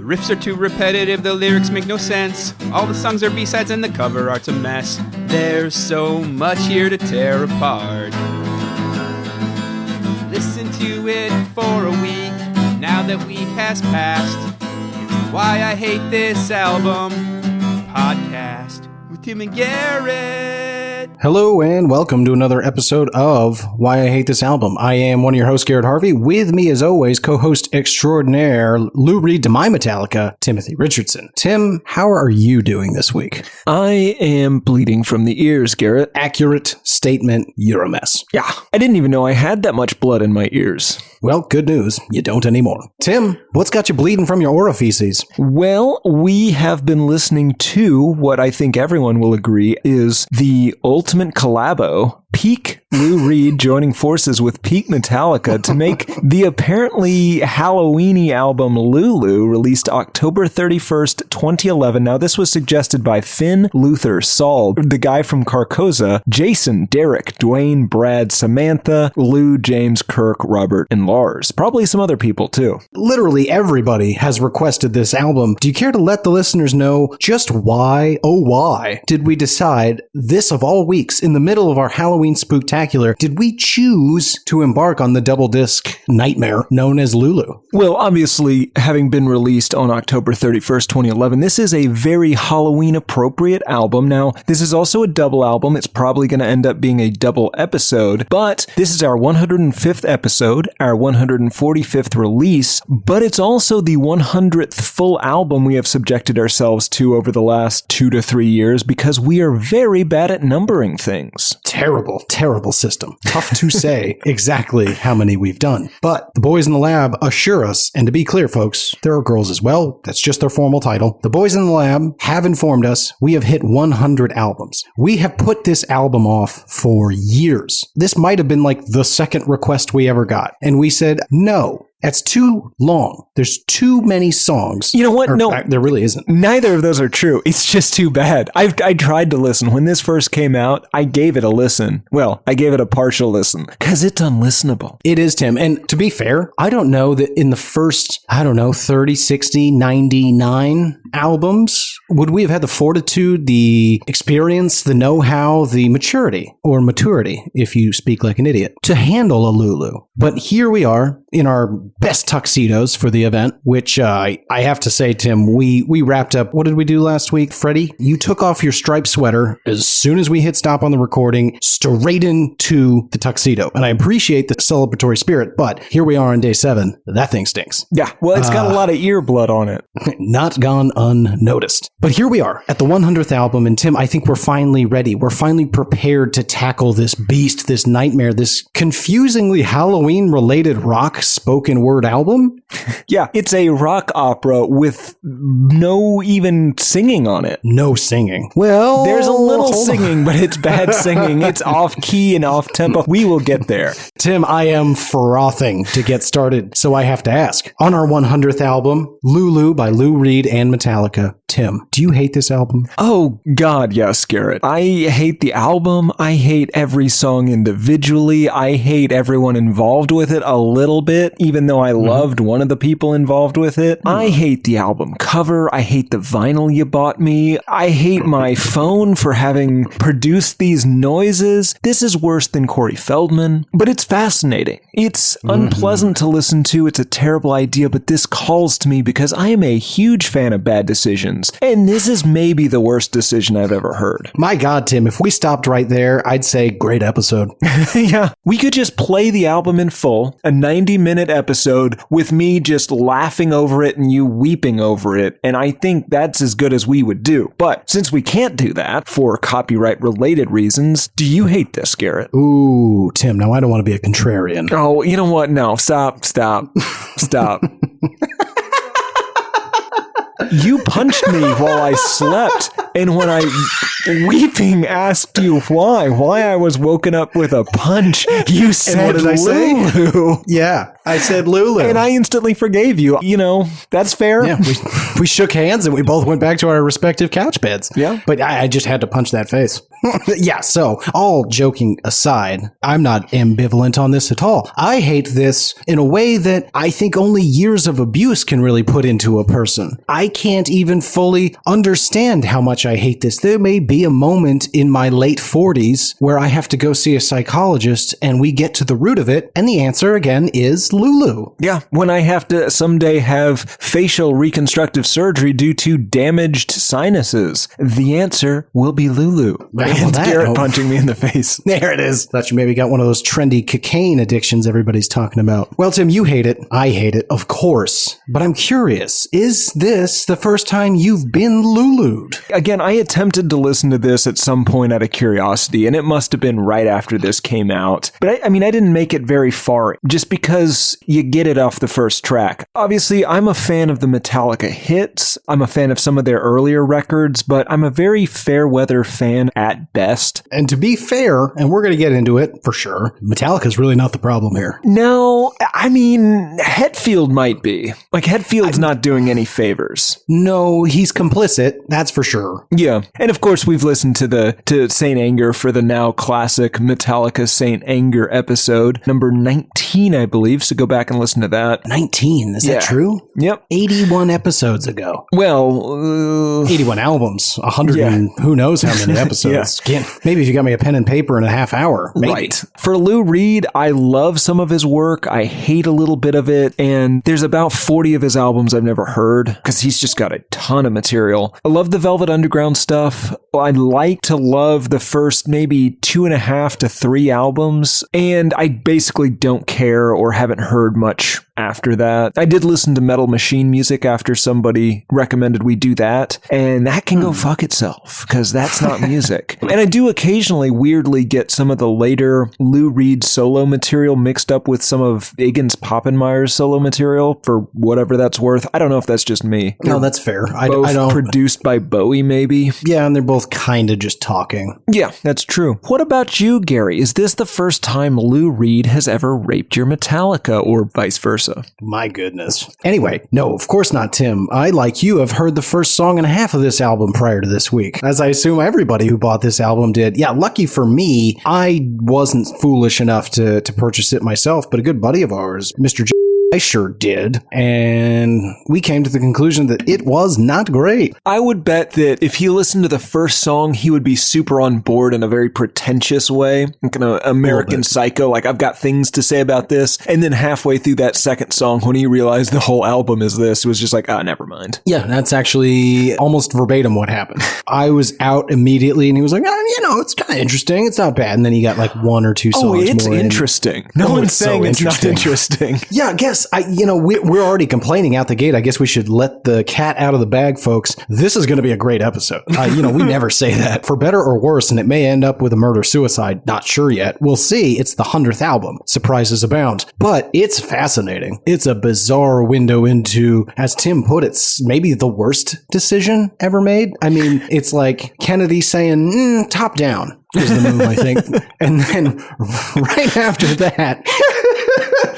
riffs are too repetitive, the lyrics make no sense. All the songs are B-sides and the cover art's a mess. There's so much here to tear apart. Listen to it for a week, now that week has passed. It's Why I Hate This Album podcast with Tim and Garrett. Hello and welcome to another episode of Why I Hate This Album. I am one of your hosts, Garrett Harvey. With me, as always, co-host extraordinaire, Lou Reed and Metallica, Timothy Richardson. Tim, how are you doing this week? I am bleeding from the ears, Garrett. Accurate statement, you're a mess. Yeah, I didn't even know I had that much blood in my ears. Well, good news, you don't anymore. Tim, what's got you bleeding from your orifices? Well, we have been listening to what I think everyone will agree is the ultimate collabo, peak Lou Reed joining forces with peak Metallica to make the apparently Halloween-y album Lulu, released October 31st, 2011. Now, this was suggested by Finn, Luther, Saul, the guy from Carcosa, Jason, Derek, Dwayne, Brad, Samantha, Lou, James, Kirk, Robert, and Lars. Probably some other people, too. Literally everybody has requested this album. Do you care to let the listeners know just why, oh why, did we decide this of all weeks, in the middle of our Halloween Spooktacular, did we choose to embark on the double disc nightmare known as Lulu? Well, obviously, having been released on October 31st, 2011, this is a very Halloween-appropriate album. Now, this is also a double album. It's probably going to end up being a double episode, but this is our 105th episode, our 145th release, but it's also the 100th full album we have subjected ourselves to over the last 2 to 3 years because we are very bad at numbering things. Terrible system. Tough to say exactly how many we've done. But the boys in the lab assure us, and to be clear, folks, there are girls as well. That's just their formal title. The boys in the lab have informed us we have hit 100 albums. We have put this album off for years. This might have been like the second request we ever got. And we said, no. That's too long. There's too many songs. You know what? No, there really isn't. Neither of those are true. It's just too bad. I tried to listen. When this first came out, I gave it a listen. Well, I gave it a partial listen because it's unlistenable. It is, Tim. And to be fair, I don't know that in the first, 30, 60, 99 albums, would we have had the fortitude, the experience, the know-how, the maturity, if you speak like an idiot, to handle a Lulu. But here we are in our best tuxedos for the event, which I have to say, Tim, we wrapped up. What did we do last week? Freddie, you took off your striped sweater as soon as we hit stop on the recording, straight into the tuxedo. And I appreciate the celebratory spirit, but here we are on day 7. That thing stinks. Yeah, well, it's got a lot of ear blood on it. Not gone unnoticed. But here we are at the 100th album, and Tim, I think we're finally ready. We're finally prepared to tackle this beast, this nightmare, this confusingly Halloween-related rock spoken word album. Yeah, it's a rock opera with no even singing on it. No singing. Well, there's a little singing, but it's bad singing. It's off key and off tempo. We will get there. Tim, I am frothing to get started, so I have to ask. On our 100th album, Lulu by Lou Reed and Metallica, Tim, do you hate this album? Oh, God, yes, Garrett. I hate the album. I hate every song individually. I hate everyone involved with it a little bit, even though I loved one of the people involved with it. I hate the album cover. I hate the vinyl you bought me. I hate my phone for having produced these noises. This is worse than Corey Feldman, but it's fascinating. It's unpleasant to listen to. It's a terrible idea, but this calls to me because I am a huge fan of Bad Decisions, and this is maybe the worst decision I've ever heard. My God, Tim, if we stopped right there, I'd say great episode. Yeah. We could just play the album in full, a 90-minute episode with me just laughing over it and you weeping over it, and I think that's as good as we would do. But since we can't do that for copyright-related reasons, do you hate this, Garrett? Ooh, Tim, now I don't want to be a contrarian. Oh, you know what? No, stop. You punched me while I slept, and when I weeping asked you why I was woken up with a punch, you said, and what did I say? Lulu. Yeah, I said Lulu. And I instantly forgave you. You know, that's fair. Yeah, we shook hands and we both went back to our respective couch beds. Yeah. But I just had to punch that face. Yeah, so all joking aside, I'm not ambivalent on this at all. I hate this in a way that I think only years of abuse can really put into a person. I can't even fully understand how much I hate this. There may be a moment in my late 40s where I have to go see a psychologist and we get to the root of it, and the answer again is Lulu. Yeah, when I have to someday have facial reconstructive surgery due to damaged sinuses, the answer will be Lulu. And Garrett punching me in the face. There it is. Thought you maybe got one of those trendy cocaine addictions everybody's talking about. Well, Tim, you hate it. I hate it, of course. But I'm curious, is this the first time you've been Lulu'd? Again, I attempted to listen to this at some point out of curiosity, and it must have been right after this came out. But I mean, I didn't make it very far just because you get it off the first track. Obviously, I'm a fan of the Metallica hits. I'm a fan of some of their earlier records, but I'm a very fair weather fan at best. And to be fair, and we're going to get into it for sure, Metallica's really not the problem here. No, I mean, Hetfield might be. Like, Hetfield's not doing any favors. No, he's complicit, that's for sure. Yeah. And of course, we've listened to Saint Anger for the now classic Metallica Saint Anger episode, number 19, I believe. So go back and listen to that. 19, is that true? Yep. 81 episodes ago. Well, 81 albums, 100 and who knows how many episodes. Maybe if you got me a pen and paper in a half hour. Maybe. Right. For Lou Reed, I love some of his work. I hate a little bit of it. And there's about 40 of his albums I've never heard because he's just got a ton of material. I love the Velvet Underground stuff. I like to love the first maybe 2.5 to 3 albums. And I basically don't care or haven't heard much after that. I did listen to Metal Machine music after somebody recommended we do that, and that can go fuck itself because that's not music. And I do occasionally weirdly get some of the later Lou Reed solo material mixed up with some of Iggins Poppenmeyer's solo material for whatever that's worth. I don't know if that's just me. No, that's fair. I don't. Produced by Bowie, maybe. Yeah, and they're both kind of just talking. Yeah, that's true. What about you, Gary? Is this the first time Lou Reed has ever raped your Metallica, or vice versa? My goodness. Anyway, no, of course not, Tim. I, like you, have heard the first song and a half of this album prior to this week, as I assume everybody who bought this album did. Yeah, lucky for me, I wasn't foolish enough to purchase it myself, but a good buddy of ours, Mr. I sure did. And we came to the conclusion that it was not great. I would bet that if he listened to the first song, he would be super on board in a very pretentious way, like an American Psycho, like I've got things to say about this. And then halfway through that second song, when he realized the whole album is this, it was just like, never mind. Yeah, that's actually almost verbatim what happened. I was out immediately and he was like, it's kind of interesting. It's not bad. And then he got like 1 or 2 songs more. Oh, it's interesting. No one's saying it's not interesting. Yeah, I guess. We're already complaining out the gate. I guess we should let the cat out of the bag, folks. This is going to be a great episode. We never say that. For better or worse, and it may end up with a murder-suicide. Not sure yet. We'll see. It's the 100th album. Surprises abound. But it's fascinating. It's a bizarre window into, as Tim put it, maybe the worst decision ever made. I mean, it's like Kennedy saying, top down is the move, I think. And then right after that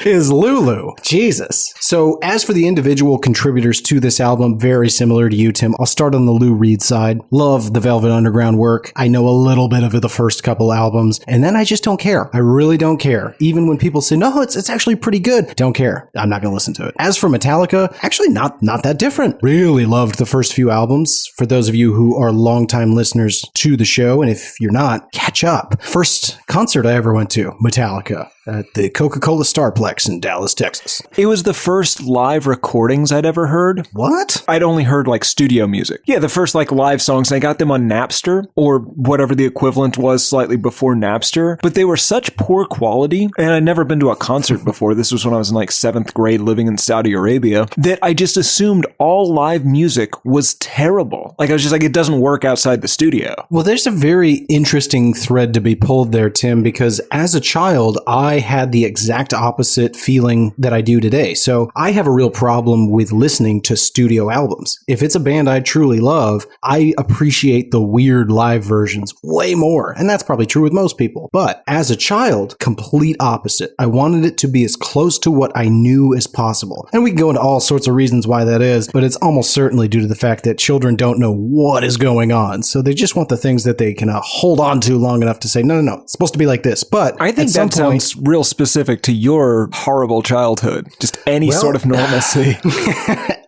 is Lulu. Jesus. So as for the individual contributors to this album, very similar to you, Tim. I'll start on the Lou Reed side. Love the Velvet Underground work. I know a little bit of the first couple albums, and then I just don't care. I really don't care. Even when people say, no, it's actually pretty good. Don't care. I'm not going to listen to it. As for Metallica, actually not that different. Really loved the first few albums. For those of you who are longtime listeners to the show, and if you're not, catch up. First concert I ever went to, Metallica, at the Coca-Cola Starplex in Dallas, Texas. It was the first live recordings I'd ever heard. What? I'd only heard like studio music. Yeah, the first like live songs. I got them on Napster or whatever the equivalent was slightly before Napster, but they were such poor quality. And I'd never been to a concert before. This was when I was in like 7th grade living in Saudi Arabia, that I just assumed all live music was terrible. Like I was just like, it doesn't work outside the studio. Well, there's a very interesting thread to be pulled there, Tim, because as a child, I I had the exact opposite feeling that I do today. So I have a real problem with listening to studio albums. If it's a band I truly love, I appreciate the weird live versions way more. And that's probably true with most people. But as a child, complete opposite. I wanted it to be as close to what I knew as possible. And we can go into all sorts of reasons why that is, but it's almost certainly due to the fact that children don't know what is going on. So they just want the things that they can hold on to long enough to say, no, it's supposed to be like this. But I think that sounds real specific to your horrible childhood. Just any sort of normalcy.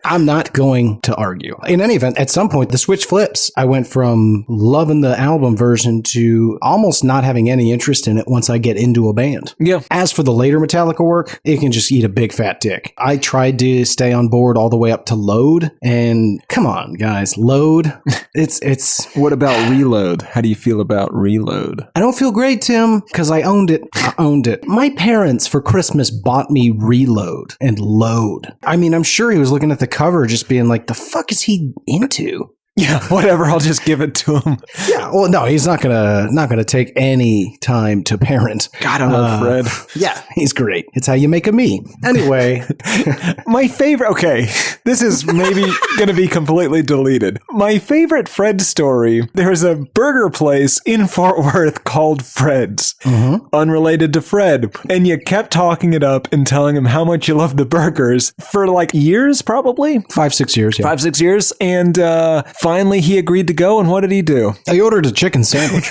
I'm not going to argue. In any event, at some point, the switch flips. I went from loving the album version to almost not having any interest in it once I get into a band. Yeah. As for the later Metallica work, it can just eat a big fat dick. I tried to stay on board all the way up to Load, and come on, guys, Load. It's. What about Reload? How do you feel about Reload? I don't feel great, Tim, because I owned it. My parents for Christmas bought me Reload and Load. I mean, I'm sure he was looking at the cover just being like, the fuck is he into? Yeah, whatever. I'll just give it to him. Yeah, well, no, he's not gonna take any time to parent. God, I love Fred. Yeah, he's great. It's how you make a me. Anyway, my favorite. Okay, this is maybe gonna be completely deleted. My favorite Fred story. There's a burger place in Fort Worth called Fred's, unrelated to Fred, and you kept talking it up and telling him how much you love the burgers for like years, probably 5-6 years. Yeah. 5-6 years, and finally, he agreed to go, and what did he do? I ordered a chicken sandwich.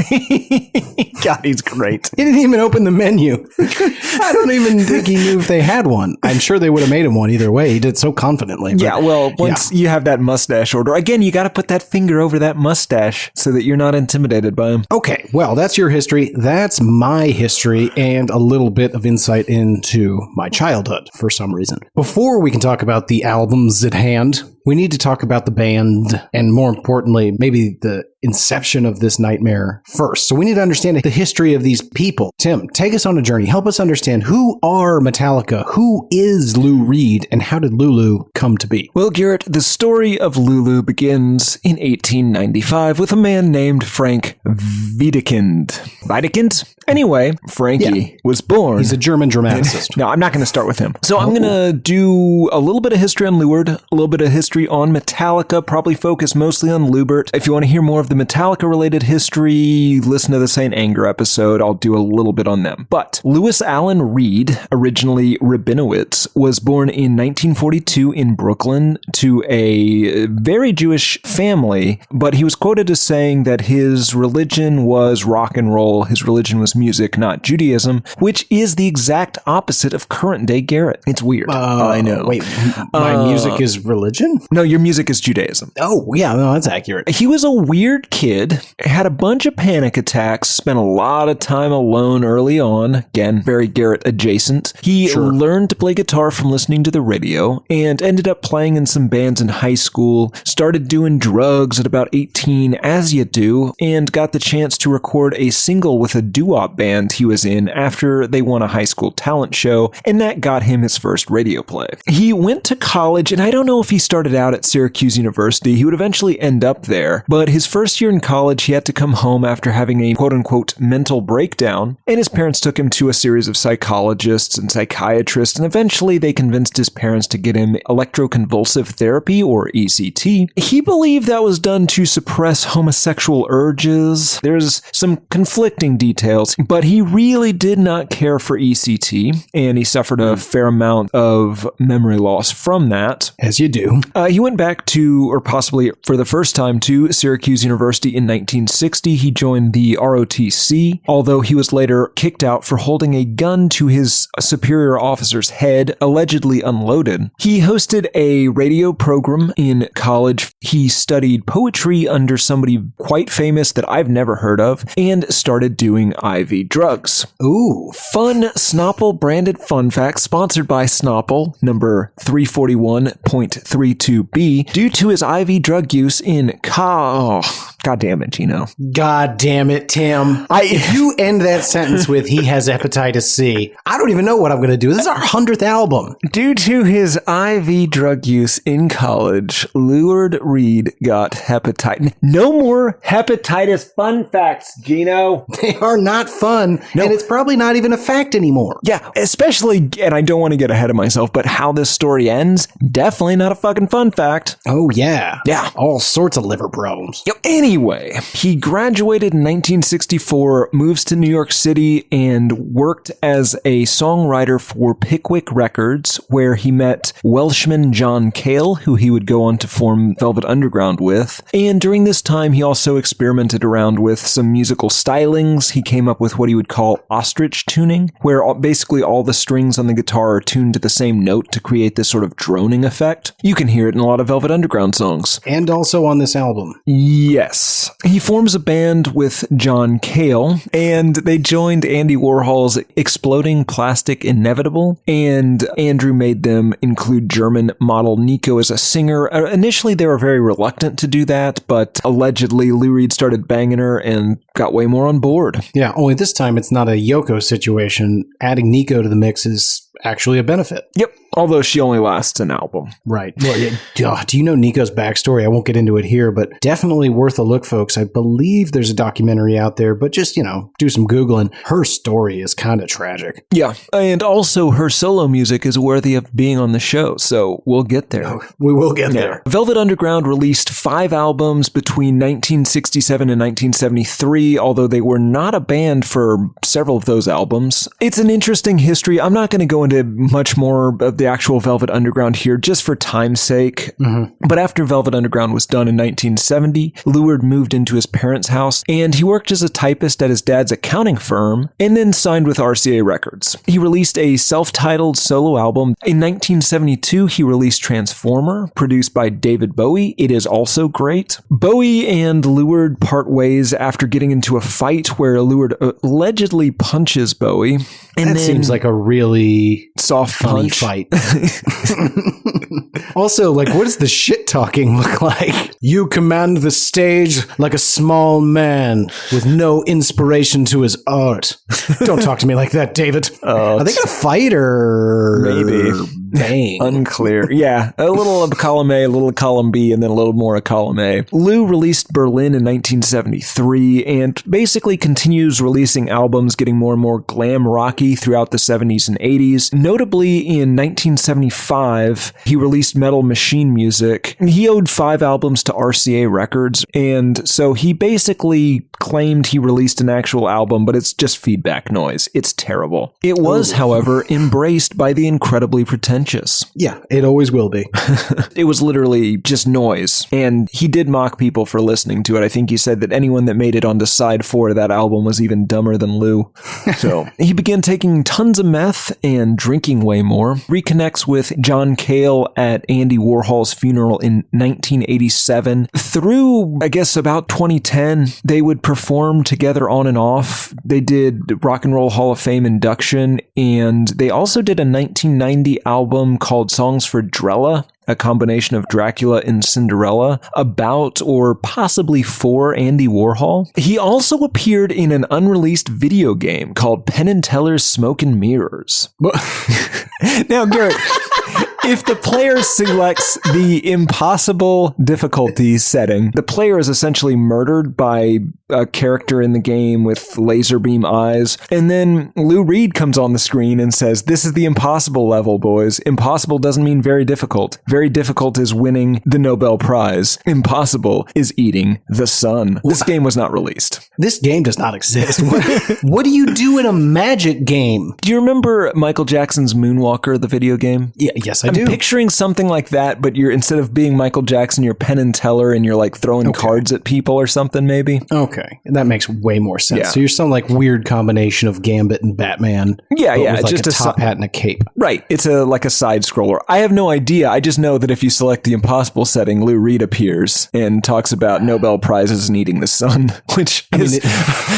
God, he's great. He didn't even open the menu. I don't even think he knew if they had one. I'm sure they would have made him one either way. He did so confidently. But, yeah, well, once you have that mustache order, again, you got to put that finger over that mustache so that you're not intimidated by him. Okay, well, that's your history. That's my history and a little bit of insight into my childhood for some reason. Before we can talk about the albums at hand, we need to talk about the band and, more importantly, maybe the inception of this nightmare first. So we need to understand the history of these people. Tim, take us on a journey. Help us understand, who are Metallica? Who is Lou Reed? And how did Lulu come to be? Well, Garrett, the story of Lulu begins in 1895 with a man named Frank Wiedekind. Wiedekind? Anyway, Frankie was born. He's a German dramaticist. No, I'm not going to start with him. So I'm going to do a little bit of history on Leward, a little bit of history on Metallica, probably focus mostly on Lubert. If you want to hear more of the Metallica-related history, listen to the St. Anger episode. I'll do a little bit on them. But Louis Allen Reed, originally Rabinowitz, was born in 1942 in Brooklyn to a very Jewish family, but he was quoted as saying that his religion was rock and roll, his religion was music, not Judaism, which is the exact opposite of current-day Garrett. It's weird. I know. Wait, my music is religion? No, your music is Judaism. Oh, yeah, no, that's accurate. He was a weird kid, had a bunch of panic attacks, spent a lot of time alone early on. Again, very Garrett adjacent. He learned to play guitar from listening to the radio and ended up playing in some bands in high school, started doing drugs at about 18, as you do, and got the chance to record a single with a doo-wop band he was in after they won a high school talent show, and that got him his first radio play. He went to college, and I don't know if he started out at Syracuse University. He would eventually end up there, but his first year in college, he had to come home after having a quote-unquote mental breakdown, and his parents took him to a series of psychologists and psychiatrists, and eventually they convinced his parents to get him electroconvulsive therapy, or ECT. He believed that was done to suppress homosexual urges. There's some conflicting details, but he really did not care for ECT, and he suffered a fair amount of memory loss from that. As you do. He went back to, or possibly for the first time, to Syracuse University in 1960. He joined the ROTC, although he was later kicked out for holding a gun to his superior officer's head, allegedly unloaded. He hosted a radio program in college. He studied poetry under somebody quite famous that I've never heard of, and started doing IV drugs. Ooh. Fun Snopple branded fun fact, sponsored by Snopple, number 341.32B, due to his IV drug use in God damn it, Gino. God damn it, Tim. If you end that sentence with he has hepatitis C, I don't even know what I'm going to do. This is our 100th album. Due to his IV drug use in college, Lou Reed got hepatitis. No more hepatitis fun facts, Gino. They are not fun, and it's probably not even a fact anymore. Yeah, especially, and I don't want to get ahead of myself, but how this story ends, definitely not a fucking fun fact. Oh, yeah. Yeah. All sorts of liver problems. Anyway, he graduated in 1964, moves to New York City, and worked as a songwriter for Pickwick Records, where he met Welshman John Cale, who he would go on to form Velvet Underground with. And during this time, he also experimented around with some musical stylings. He came up with what he would call ostrich tuning, where basically all the strings on the guitar are tuned to the same note to create this sort of droning effect. You can hear it in a lot of Velvet Underground songs. And also on this album. Yes. He forms a band with John Cale, and they joined Andy Warhol's Exploding Plastic Inevitable, and Andrew made them include German model Nico as a singer. Initially, they were very reluctant to do that, but allegedly Lou Reed started banging her and got way more on board. Yeah, only this time it's not a Yoko situation. Adding Nico to the mix is actually a benefit. Yep. Although she only lasts an album. Right. Well, yeah, do you know Nico's backstory? I won't get into it here, but definitely worth a look, folks. I believe there's a documentary out there, but just, do some Googling. Her story is kind of tragic. Yeah. And also her solo music is worthy of being on the show, so we'll get there. Oh, we will get there. Velvet Underground released 5 albums between 1967 and 1973, although they were not a band for several of those albums. It's an interesting history. I'm not going to go into much more of the actual Velvet Underground here, just for time's sake. Mm-hmm. But after Velvet Underground was done in 1970, Lou Reed moved into his parents' house, and he worked as a typist at his dad's accounting firm, and then signed with RCA Records. He released a self-titled solo album. In 1972, he released Transformer, produced by David Bowie. It is also great. Bowie and Lou Reed part ways after getting into a fight where Lou Reed allegedly punches Bowie. And that seems like a really soft funny fight. Also, what does the shit talking look like? You command the stage like a small man with no inspiration to his art. Don't talk to me like that, David. Are they going to fight or maybe bang? Unclear. Yeah, a little of column A, a little of column B, and then a little more of column A. Lou released Berlin in 1973 and basically continues releasing albums, getting more and more glam rocky throughout the 70s and 80s. Notably, in 1975, he released Metal Machine Music. He owed 5 albums to RCA Records, and so he basically claimed he released an actual album, but it's just feedback noise. It's terrible. It was, however, embraced by the incredibly pretentious. Yeah, it always will be. It was literally just noise, and he did mock people for listening to it. I think he said that anyone that made it onto side 4 of that album was even dumber than Lou. So he began taking tons of meth and drinking way more, reconnects with John Cale at Andy Warhol's funeral in 1987. Through, I guess, about 2010, they would perform together on and off. They did Rock and Roll Hall of Fame induction, and they also did a 1990 album called Songs for Drella, a combination of Dracula and Cinderella, about or possibly for Andy Warhol. He also appeared in an unreleased video game called Penn and Teller's Smoke and Mirrors. Now, Garrett, if the player selects the impossible difficulty setting, the player is essentially murdered by a character in the game with laser beam eyes. And then Lou Reed comes on the screen and says, "This is the impossible level, boys. Impossible doesn't mean very difficult. Very difficult is winning the Nobel Prize. Impossible is eating the sun." This game was not released. This game does not exist. What do you do in a magic game? Do you remember Michael Jackson's Moonwalker, the video game? Yeah, yes, I do. I'm picturing something like that, but you're, instead of being Michael Jackson, you're Penn and Teller and you're throwing cards at people or something, maybe. Okay. That makes way more sense. Yeah. So you're some weird combination of Gambit and Batman. Yeah, with just a top hat and a cape. Right. It's a side scroller. I have no idea. I just know that if you select the impossible setting, Lou Reed appears and talks about Nobel Prizes and eating the sun, which is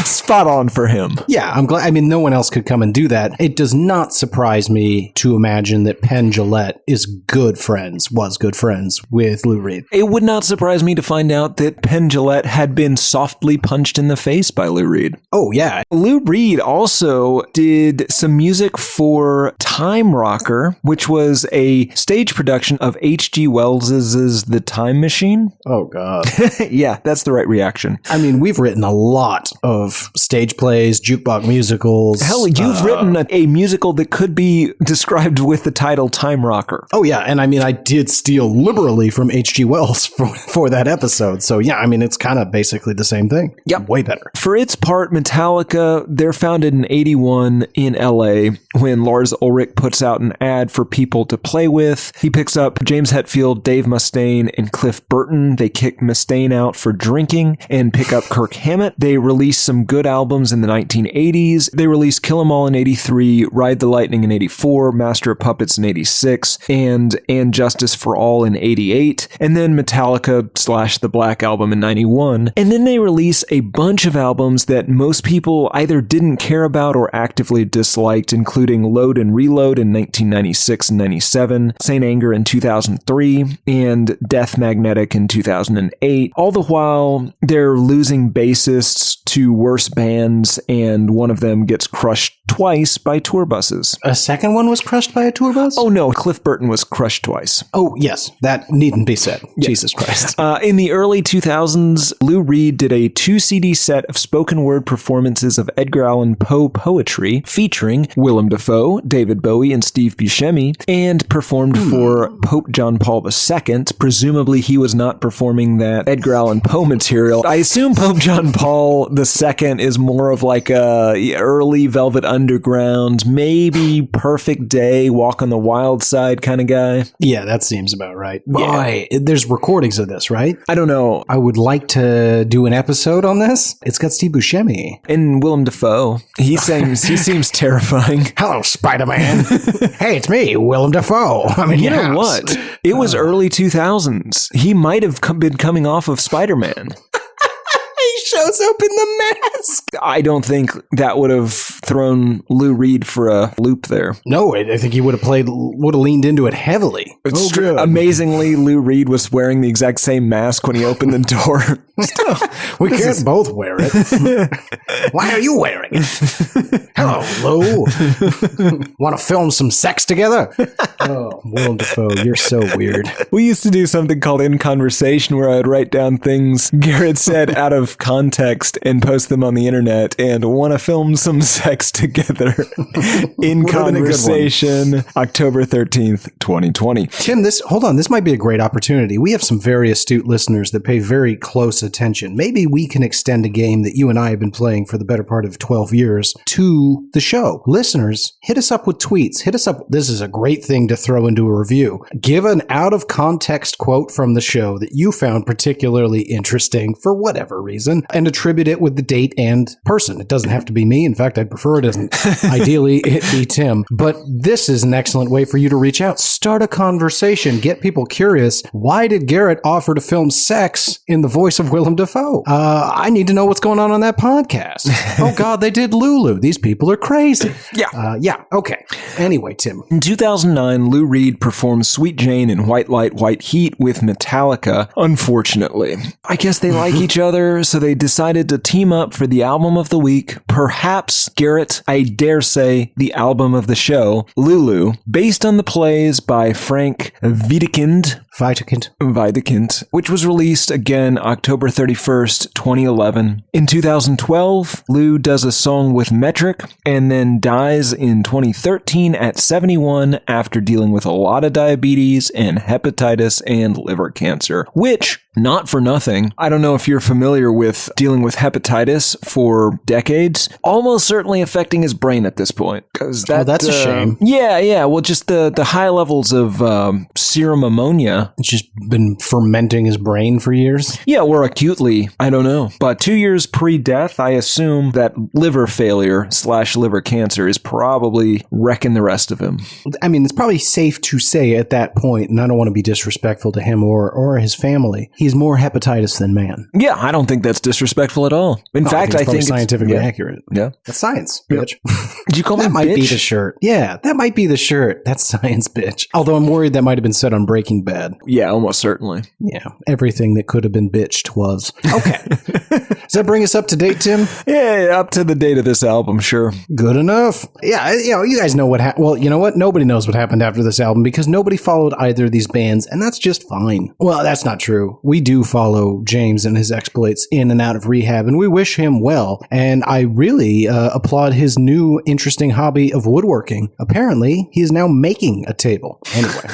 spot on for him. Yeah, I'm glad. No one else could come and do that. It does not surprise me to imagine that Penn Jillette was good friends with Lou Reed. It would not surprise me to find out that Penn Jillette had been softly punched in the face by Lou Reed. Oh, yeah. Lou Reed also did some music for Time Rocker, which was a stage production of H.G. Wells's The Time Machine. Oh, God. Yeah, that's the right reaction. I mean, we've written a lot of stage plays, jukebox musicals. Hell, you've written a musical that could be described with the title Time Rocker. Oh, yeah. And I mean, I did steal liberally from H.G. Wells for that episode. So, yeah, I mean, it's kind of basically the same thing. Yep. Way better. For its part, Metallica, they're founded in 81 in LA when Lars Ulrich puts out an ad for people to play with. He picks up James Hetfield, Dave Mustaine, and Cliff Burton. They kick Mustaine out for drinking and pick up Kirk Hammett. They release some good albums in the 1980s. They released Kill 'Em All in 83, Ride the Lightning in 84, Master of Puppets in 86, and Justice for All in 88. And then Metallica / The Black Album in 91. And then they release a bunch of albums that most people either didn't care about or actively disliked, including Load and Reload in 1996 and 97, Saint Anger in 2003, and Death Magnetic in 2008. All the while, they're losing bassists to worse bands, and one of them gets crushed twice by tour buses. A second one was crushed by a tour bus? Oh no, Cliff Burton was crushed twice. Oh, yes. That needn't be said. Yeah. Jesus Christ. In the early 2000s, Lou Reed did a 2-CD set of spoken word performances of Edgar Allan Poe poetry featuring Willem Dafoe, David Bowie, and Steve Buscemi, and performed for Pope John Paul II. Presumably, he was not performing that Edgar Allan Poe material. I assume Pope John Paul II is more of like a early Velvet Underground, maybe Perfect Day, Walk on the Wild Side kind of guy. Yeah, that seems about right. Boy, there's recordings of this, right? I don't know. I would like to do an episode on this. It's got Steve Buscemi. And Willem Dafoe. He seems terrifying. Hello, Spider-Man. Hey, it's me, Willem Dafoe. I'm in You your know house. what? It was early 2000s. He might have been coming off of Spider-Man. He shows up in the mask. I don't think that would have thrown Lou Reed for a loop there. No, I think he would have leaned into it heavily. Good. Amazingly, Lou Reed was wearing the exact same mask when he opened the door. We can't both wear it. Why are you wearing it? Hello, Lou. Want to film some sex together? Oh, Willem Dafoe, you're so weird. We used to do something called In Conversation where I'd write down things Garrett said out of context and post them on the internet and want to film some sex together. In Conversation, October 13th, 2020. Tim, hold on. This might be a great opportunity. We have some very astute listeners that pay very close attention. Maybe we can extend a game that you and I have been playing for the better part of 12 years to the show. Listeners, hit us up with tweets. Hit us up. This is a great thing to throw into a review. Give an out-of-context quote from the show that you found particularly interesting for whatever reason and attribute it with the date and person. It doesn't have to be me. In fact, I'd prefer it doesn't. Ideally, it be Tim. But this is an excellent way for you to reach out. Start a conversation. Get people curious. Why did Garrett offer to film sex in the voice of Willem Dafoe? I need to know what's going on that podcast. Oh, God, they did Lulu. These people are crazy. Yeah. Okay. Anyway, Tim. In 2009, Lou Reed performed Sweet Jane in White Light, White Heat with Metallica, unfortunately. I guess they like each other, so they decided to team up for the album of the week, perhaps, Garrett, I dare say, the album of the show, Lulu, based on the plays by Frank Wedekind, which was released again October 31st, 2011. In 2012, Lou does a song with Metric and then dies in 2013 at 71 after dealing with a lot of diabetes and hepatitis and liver cancer, which, not for nothing, I don't know if you're familiar with dealing with hepatitis for decades, almost certainly affecting his brain at this point. That's a shame. Yeah. Well, just the high levels of serum ammonia. It's just been fermenting his brain for years. Yeah, or acutely. I don't know. But 2 years pre-death, I assume that liver failure / liver cancer is probably wrecking the rest of him. I mean, it's probably safe to say at that point, and I don't want to be disrespectful to him or his family, he's more hepatitis than man. Yeah, I don't think that's disrespectful disrespectful at all. In fact, I think it's scientifically accurate. Yeah. That's science, bitch. Did you call me That might bitch? be the shirt. Yeah, that might be the shirt. That's science, bitch. Although I'm worried that might have been said on Breaking Bad. Yeah, almost certainly. Yeah, everything that could have been bitched was. Okay. Does that bring us up to date, Tim? Yeah, up to the date of this album, sure. Good enough. Yeah, you guys know what happened. Well, you know what? Nobody knows what happened after this album because nobody followed either of these bands, and that's just fine. Well, that's not true. We do follow James and his exploits in and out of rehab, and we wish him well. And I really applaud his new interesting hobby of woodworking. Apparently, he is now making a table. Anyway.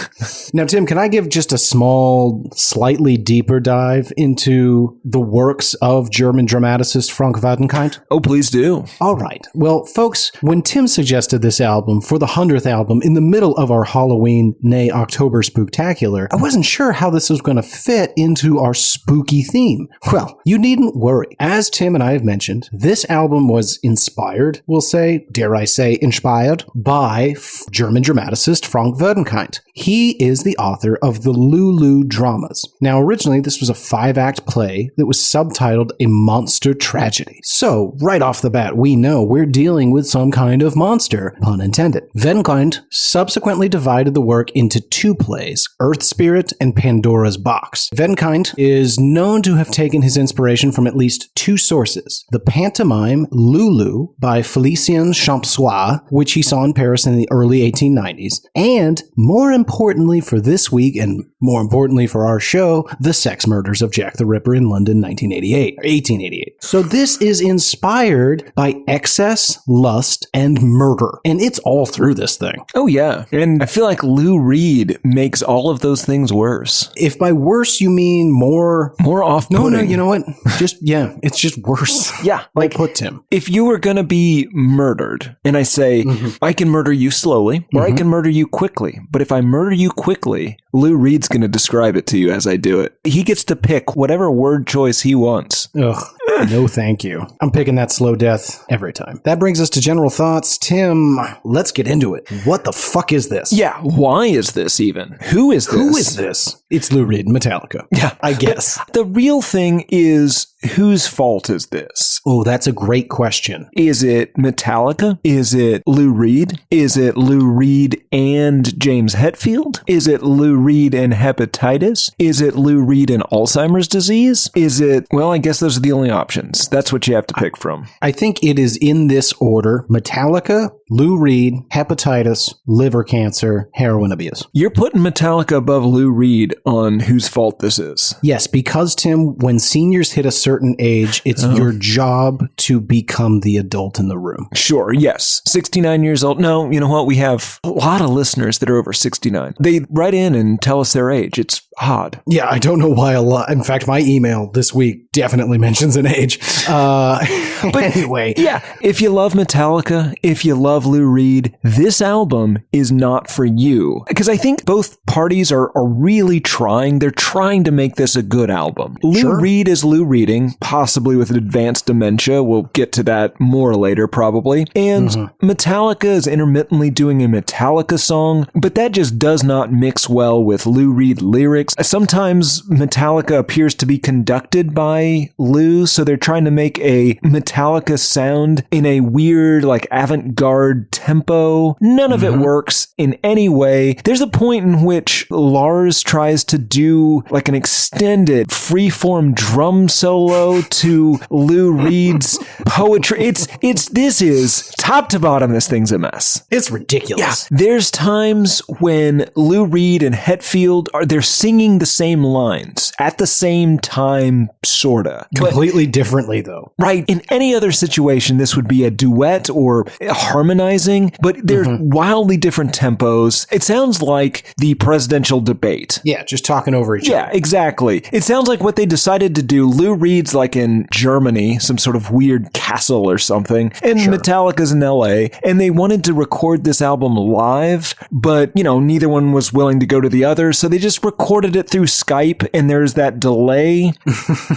Now, Tim, can I give just a small, slightly deeper dive into the works of German dramaticist Frank Wadenkind? Oh, please do. All right. Well, folks, when Tim suggested this album for the 100th album in the middle of our Halloween, nay, October Spooktacular, I wasn't sure how this was going to fit into our spooky theme. Well, you needn't worry. As Tim and I have mentioned, this album was inspired, we'll say, dare I say, inspired by German dramaticist Frank Wadenkind. He is the author of the Lulu dramas. Now, originally, this was a 5-act play that was subtitled A Monster Tragedy. So, right off the bat, we know we're dealing with some kind of monster, pun intended. Wadenkind subsequently divided the work into 2 plays, Earth Spirit and Pandora's Box. Wadenkind is known to have taken his inspiration from at least 2 sources. The pantomime Lulu by Félicien Champsois, which he saw in Paris in the early 1890s, and, more importantly for this week, and more importantly for our show, the sex murders of Jack the Ripper in London 1888. So this is inspired by excess, lust, and murder. And it's all through this thing. Oh, yeah. And I feel like Lou Reed makes all of those things worse. If by worse you mean more off-putting. No, you know what? It's just worse. Yeah. Like, put Tim. If you were going to be murdered, and I say, I can murder you slowly, or I can murder you quickly. But if I murder you quickly, Lou Reed's going to describe it to you as I do it. He gets to pick whatever word choice he wants. Ugh. No, thank you. I'm picking that slow death every time. That brings us to general thoughts. Tim, let's get into it. What the fuck is this? Yeah, why is this even? Who is this? Who is this? It's Lou Reed and Metallica. Yeah. I guess. But the real thing is, whose fault is this? Oh, that's a great question. Is it Metallica? Is it Lou Reed? Is it Lou Reed and James Hetfield? Is it Lou Reed and hepatitis? Is it Lou Reed and Alzheimer's disease? Is it, well, I guess those are the only options. That's what you have to pick from. I think it is in this order: Metallica, Lou Reed, hepatitis, liver cancer, heroin abuse. You're putting Metallica above Lou Reed on whose fault this is. Yes, because, Tim, when seniors hit a certain age, it's your job to become the adult in the room. Sure, yes. 69 years old. No, you know what? We have a lot of listeners that are over 69. They write in and tell us their age. It's odd. Yeah, I don't know why a lot. In fact, my email this week definitely mentions an age. But anyway. Yeah, if you love Metallica, if you love Lou Reed, this album is not for you. Because I think both parties are really trying. They're trying to make this a good album. Lou Reed is Lou Reeding, possibly with advanced dementia. We'll get to that more later, probably. And Metallica is intermittently doing a Metallica song, but that just does not mix well with Lou Reed lyrics. Sometimes Metallica appears to be conducted by Lou, so they're trying to make a Metallica sound in a weird, like, avant-garde tempo. None of it works in any way. There's a point in which Lars tries to do like an extended freeform drum solo to Lou Reed's poetry. This is top to bottom, this thing's a mess. It's ridiculous. Yeah. There's times when Lou Reed and Hetfield they're singing the same lines at the same time, sorta. Completely differently, though. Right. In any other situation, this would be a duet or harmonizing, but they're wildly different tempos. It sounds like the presidential debate. Yeah, just talking over each other. Yeah, exactly. It sounds like what they decided to do. Lou Reed's like in Germany, some sort of weird castle or something, and Metallica's in LA, and they wanted to record this album live, but, you know, neither one was willing to go to the other, so they just recorded recorded it through Skype, and there's that delay,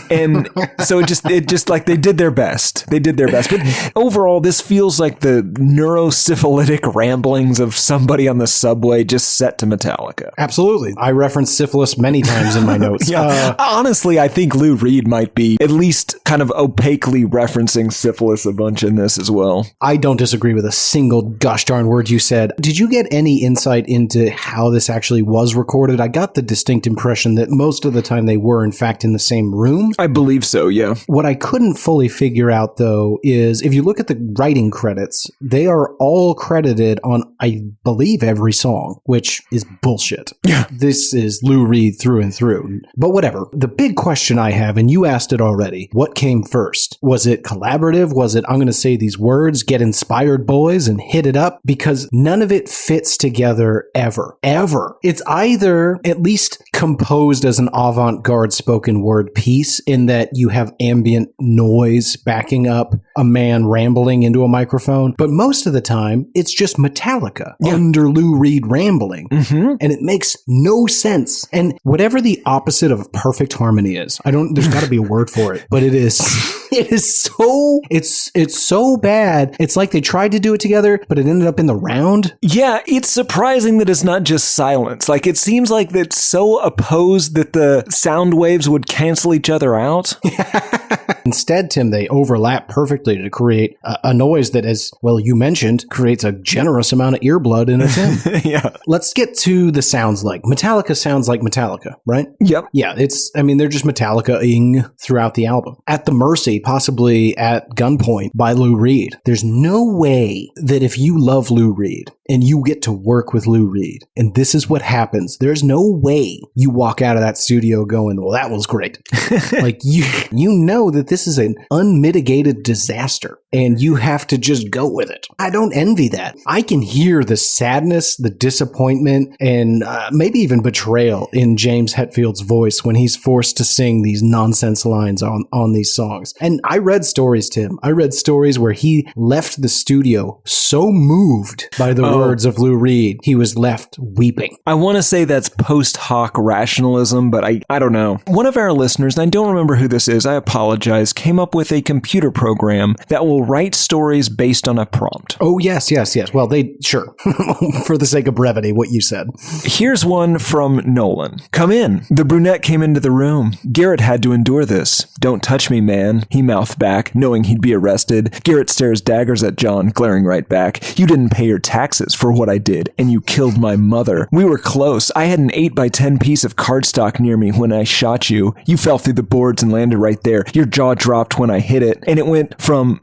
and so it just like they did their best. They did their best, but overall, this feels like the neurosyphilitic ramblings of somebody on the subway just set to Metallica. Absolutely. I referenced syphilis many times in my notes. Honestly, I think Lou Reed might be at least kind of opaquely referencing syphilis a bunch in this as well. I don't disagree with a single gosh darn word you said. Did you get any insight into how this actually was recorded? I got the distinct impression that most of the time they were, in fact, in the same room. I believe so, yeah. What I couldn't fully figure out, though, is if you look at the writing credits, they are all credited on, I believe, every song, which is bullshit. Yeah. This is Lou Reed through and through. But whatever. The big question I have, and you asked it already, what came first? Was it collaborative? Was it, I'm going to say these words, get inspired boys and hit it up? Because none of it fits together ever. Ever. It's either at least composed as an avant-garde spoken word piece in that you have ambient noise backing up a man rambling into a microphone, but most of the time it's just Metallica under Lou Reed rambling, and it makes no sense. And whatever the opposite of perfect harmony is, there's got to be a word for it, but it is so bad. It's like they tried to do it together, but it ended up in the round. Yeah, it's surprising that it's not just silence. Like, it seems like it's so opposed that the sound waves would cancel each other out. Instead, Tim, they overlap perfectly to create a noise that, as well you mentioned, creates a generous amount of earblood in a Tim. Yeah. Let's get to the sounds like. Metallica sounds like Metallica, right? Yep. Yeah, they're just Metallica-ing throughout the album. At the mercy, possibly at gunpoint by Lou Reed. There's no way that if you love Lou Reed and you get to work with Lou Reed, and this is what happens, there's no way you walk out of that studio going, well, that was great. Like, you know that this is an unmitigated disaster, and you have to just go with it. I don't envy that. I can hear the sadness, the disappointment, and maybe even betrayal in James Hetfield's voice when he's forced to sing these nonsense lines on these songs. And I read stories, Tim. I read stories where he left the studio so moved by the words of Lou Reed, he was left weeping. I want to say that's post hoc rationalism, but I don't know. One of our listeners, and I don't remember who this is, I apologize, came up with a computer program that will write stories based on a prompt. Oh, yes. Well, sure. For the sake of brevity, what you said. Here's one from Nolan. Come in. The brunette came into the room. Garrett had to endure this. Don't touch me, man, he mouthed back, knowing he'd be arrested. Garrett stares daggers at John, glaring right back. You didn't pay your taxes for what I did, and you killed my mother. We were close. I had an 8x10 piece of cardstock near me when I shot you. You fell through the boards and landed right there. Your jaw dropped when I hit it, and it went from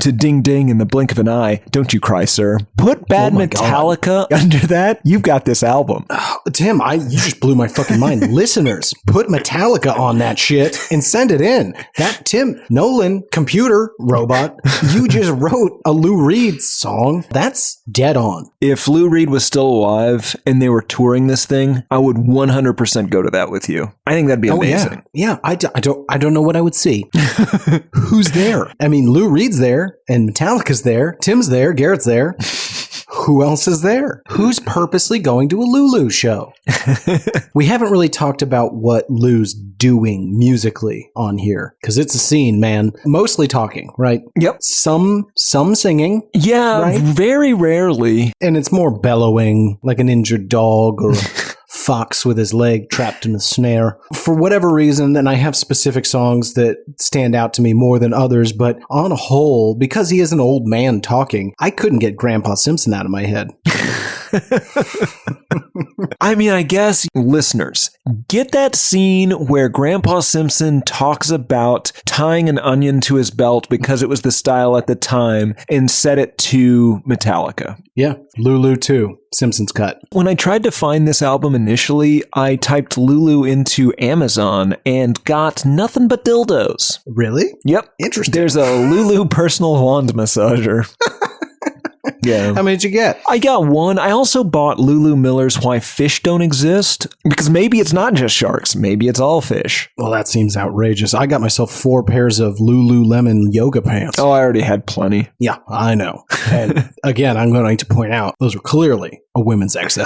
to ding ding in the blink of an eye. Don't you cry, sir. Put Bad Metallica under that. You've got this album. Tim, you just blew my fucking mind. Listeners, put Metallica on that shit and send it in. That Tim Nolan, computer robot, you just wrote a Lou Reed song. That's dead on. If Lou Reed was still alive and they were touring this thing, I would 100% go to that with you. I think that'd be amazing. Yeah. I don't know what I would see. Who's there? I mean, Lou Reed's there and Metallica's there. Tim's there. Garrett's there. Who else is there? Who's purposely going to a Lulu show? We haven't really talked about what Lou's doing musically on here, because it's a scene, man. Mostly talking, right? Yep. Some singing. Yeah, right? Very rarely. And it's more bellowing, like an injured dog or a fox with his leg trapped in a snare. For whatever reason, and I have specific songs that stand out to me more than others, but on a whole, because he is an old man talking, I couldn't get Grandpa Simpson out of my head. I mean, I guess, listeners, get that scene where Grandpa Simpson talks about tying an onion to his belt because it was the style at the time, and set it to Metallica. Yeah, Lulu too. Simpsons cut. When I tried to find this album initially, I typed Lulu into Amazon and got nothing but dildos. Really? Yep. Interesting. There's a Lulu personal wand massager. Yeah. How many did you get? I got one. I also bought Lulu Miller's Why Fish Don't Exist, because maybe it's not just sharks. Maybe it's all fish. Well, that seems outrageous. I got myself 4 pairs of Lululemon yoga pants. Oh, I already had plenty. Yeah, I know. And again, I'm going to point out, those are clearly a women's XL.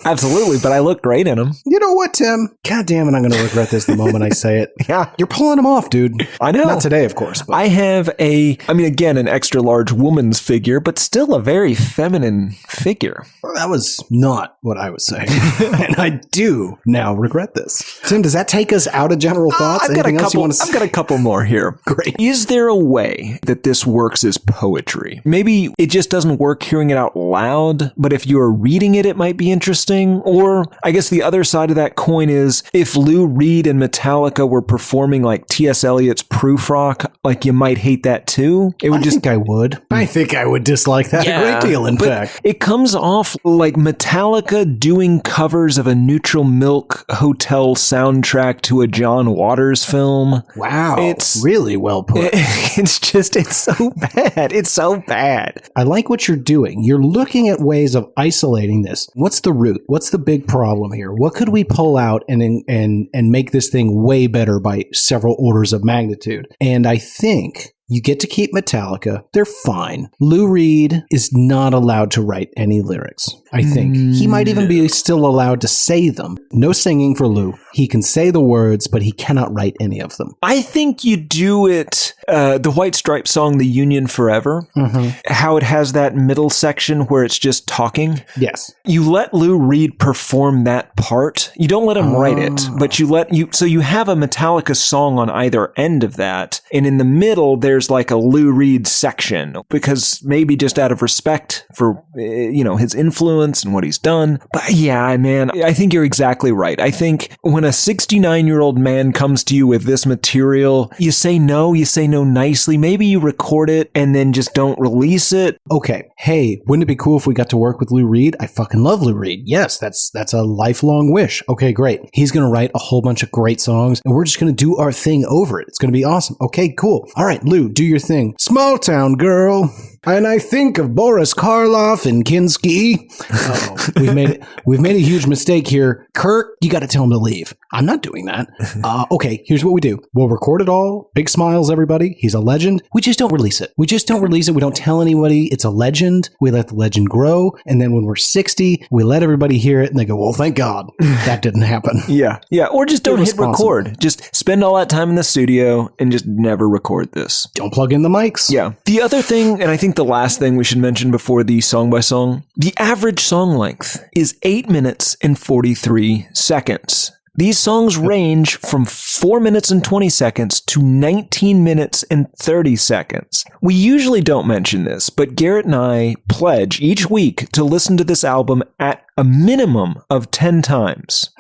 Absolutely, but I look great in them. You know what, Tim? God damn it, I'm going to regret this the moment I say it. Yeah. You're pulling them off, dude. I know. Not today, of course. But. I have again, an extra large woman's figure, but still a very feminine figure. Well, that was not what I was saying. And I do now regret this. Tim, does that take us out of general thoughts? I've got a couple more here. Great. Is there a way that this works as poetry? Maybe it just doesn't work hearing it out loud, but if you're reading it, it might be interesting. Or I guess the other side of that coin is if Lou Reed and Metallica were performing like T.S. Eliot's proof rock, like you might hate that too. I think I would. I think I would dislike that a great deal, in fact. It comes off like Metallica doing covers of a Neutral Milk Hotel soundtrack to a John Waters film. Wow. It's really well put. It's so bad. It's so bad. I like what you're doing. You're looking at ways of isolating this. What's the root? What's the big problem here? What could we pull out and make this thing way better by several orders of magnitude? And I think you get to keep Metallica. They're fine. Lou Reed is not allowed to write any lyrics, I think. He might even be still allowed to say them. No singing for Lou. He can say the words, but he cannot write any of them. I think you do it, the White Stripes song, The Union Forever, how it has that middle section where it's just talking. Yes. You let Lou Reed perform that part. You don't let him write it, but so you have a Metallica song on either end of that. And in the middle, there's like a Lou Reed section, because maybe just out of respect for, his influence and what he's done. But yeah, man, I think you're exactly right. I think when a 69-year-old man comes to you with this material, you say no nicely. Maybe you record it and then just don't release it. Okay. Hey, wouldn't it be cool if we got to work with Lou Reed? I fucking love Lou Reed. Yes, that's a lifelong wish. Okay, great. He's going to write a whole bunch of great songs and we're just going to do our thing over it. It's going to be awesome. Okay, cool. All right, Lou, do your thing. Small town girl. And I think of Boris Karloff and Kinski. We've made a huge mistake here. Kurt, you got to tell him to leave. I'm not doing that. Okay, here's what we do. We'll record it all. Big smiles, everybody. He's a legend. We just don't release it. We don't tell anybody it's a legend. We let the legend grow. And then when we're 60, we let everybody hear it and they go, well, thank God that didn't happen. Yeah. Or just don't hit record. Just spend all that time in the studio and just never record this. Don't plug in the mics. Yeah. The other thing, and I think the last thing we should mention before the song by song, the average song length is 8 minutes and 43 seconds. These songs range from 4 minutes and 20 seconds to 19 minutes and 30 seconds. We usually don't mention this, but Garrett and I pledge each week to listen to this album at a minimum of 10 times,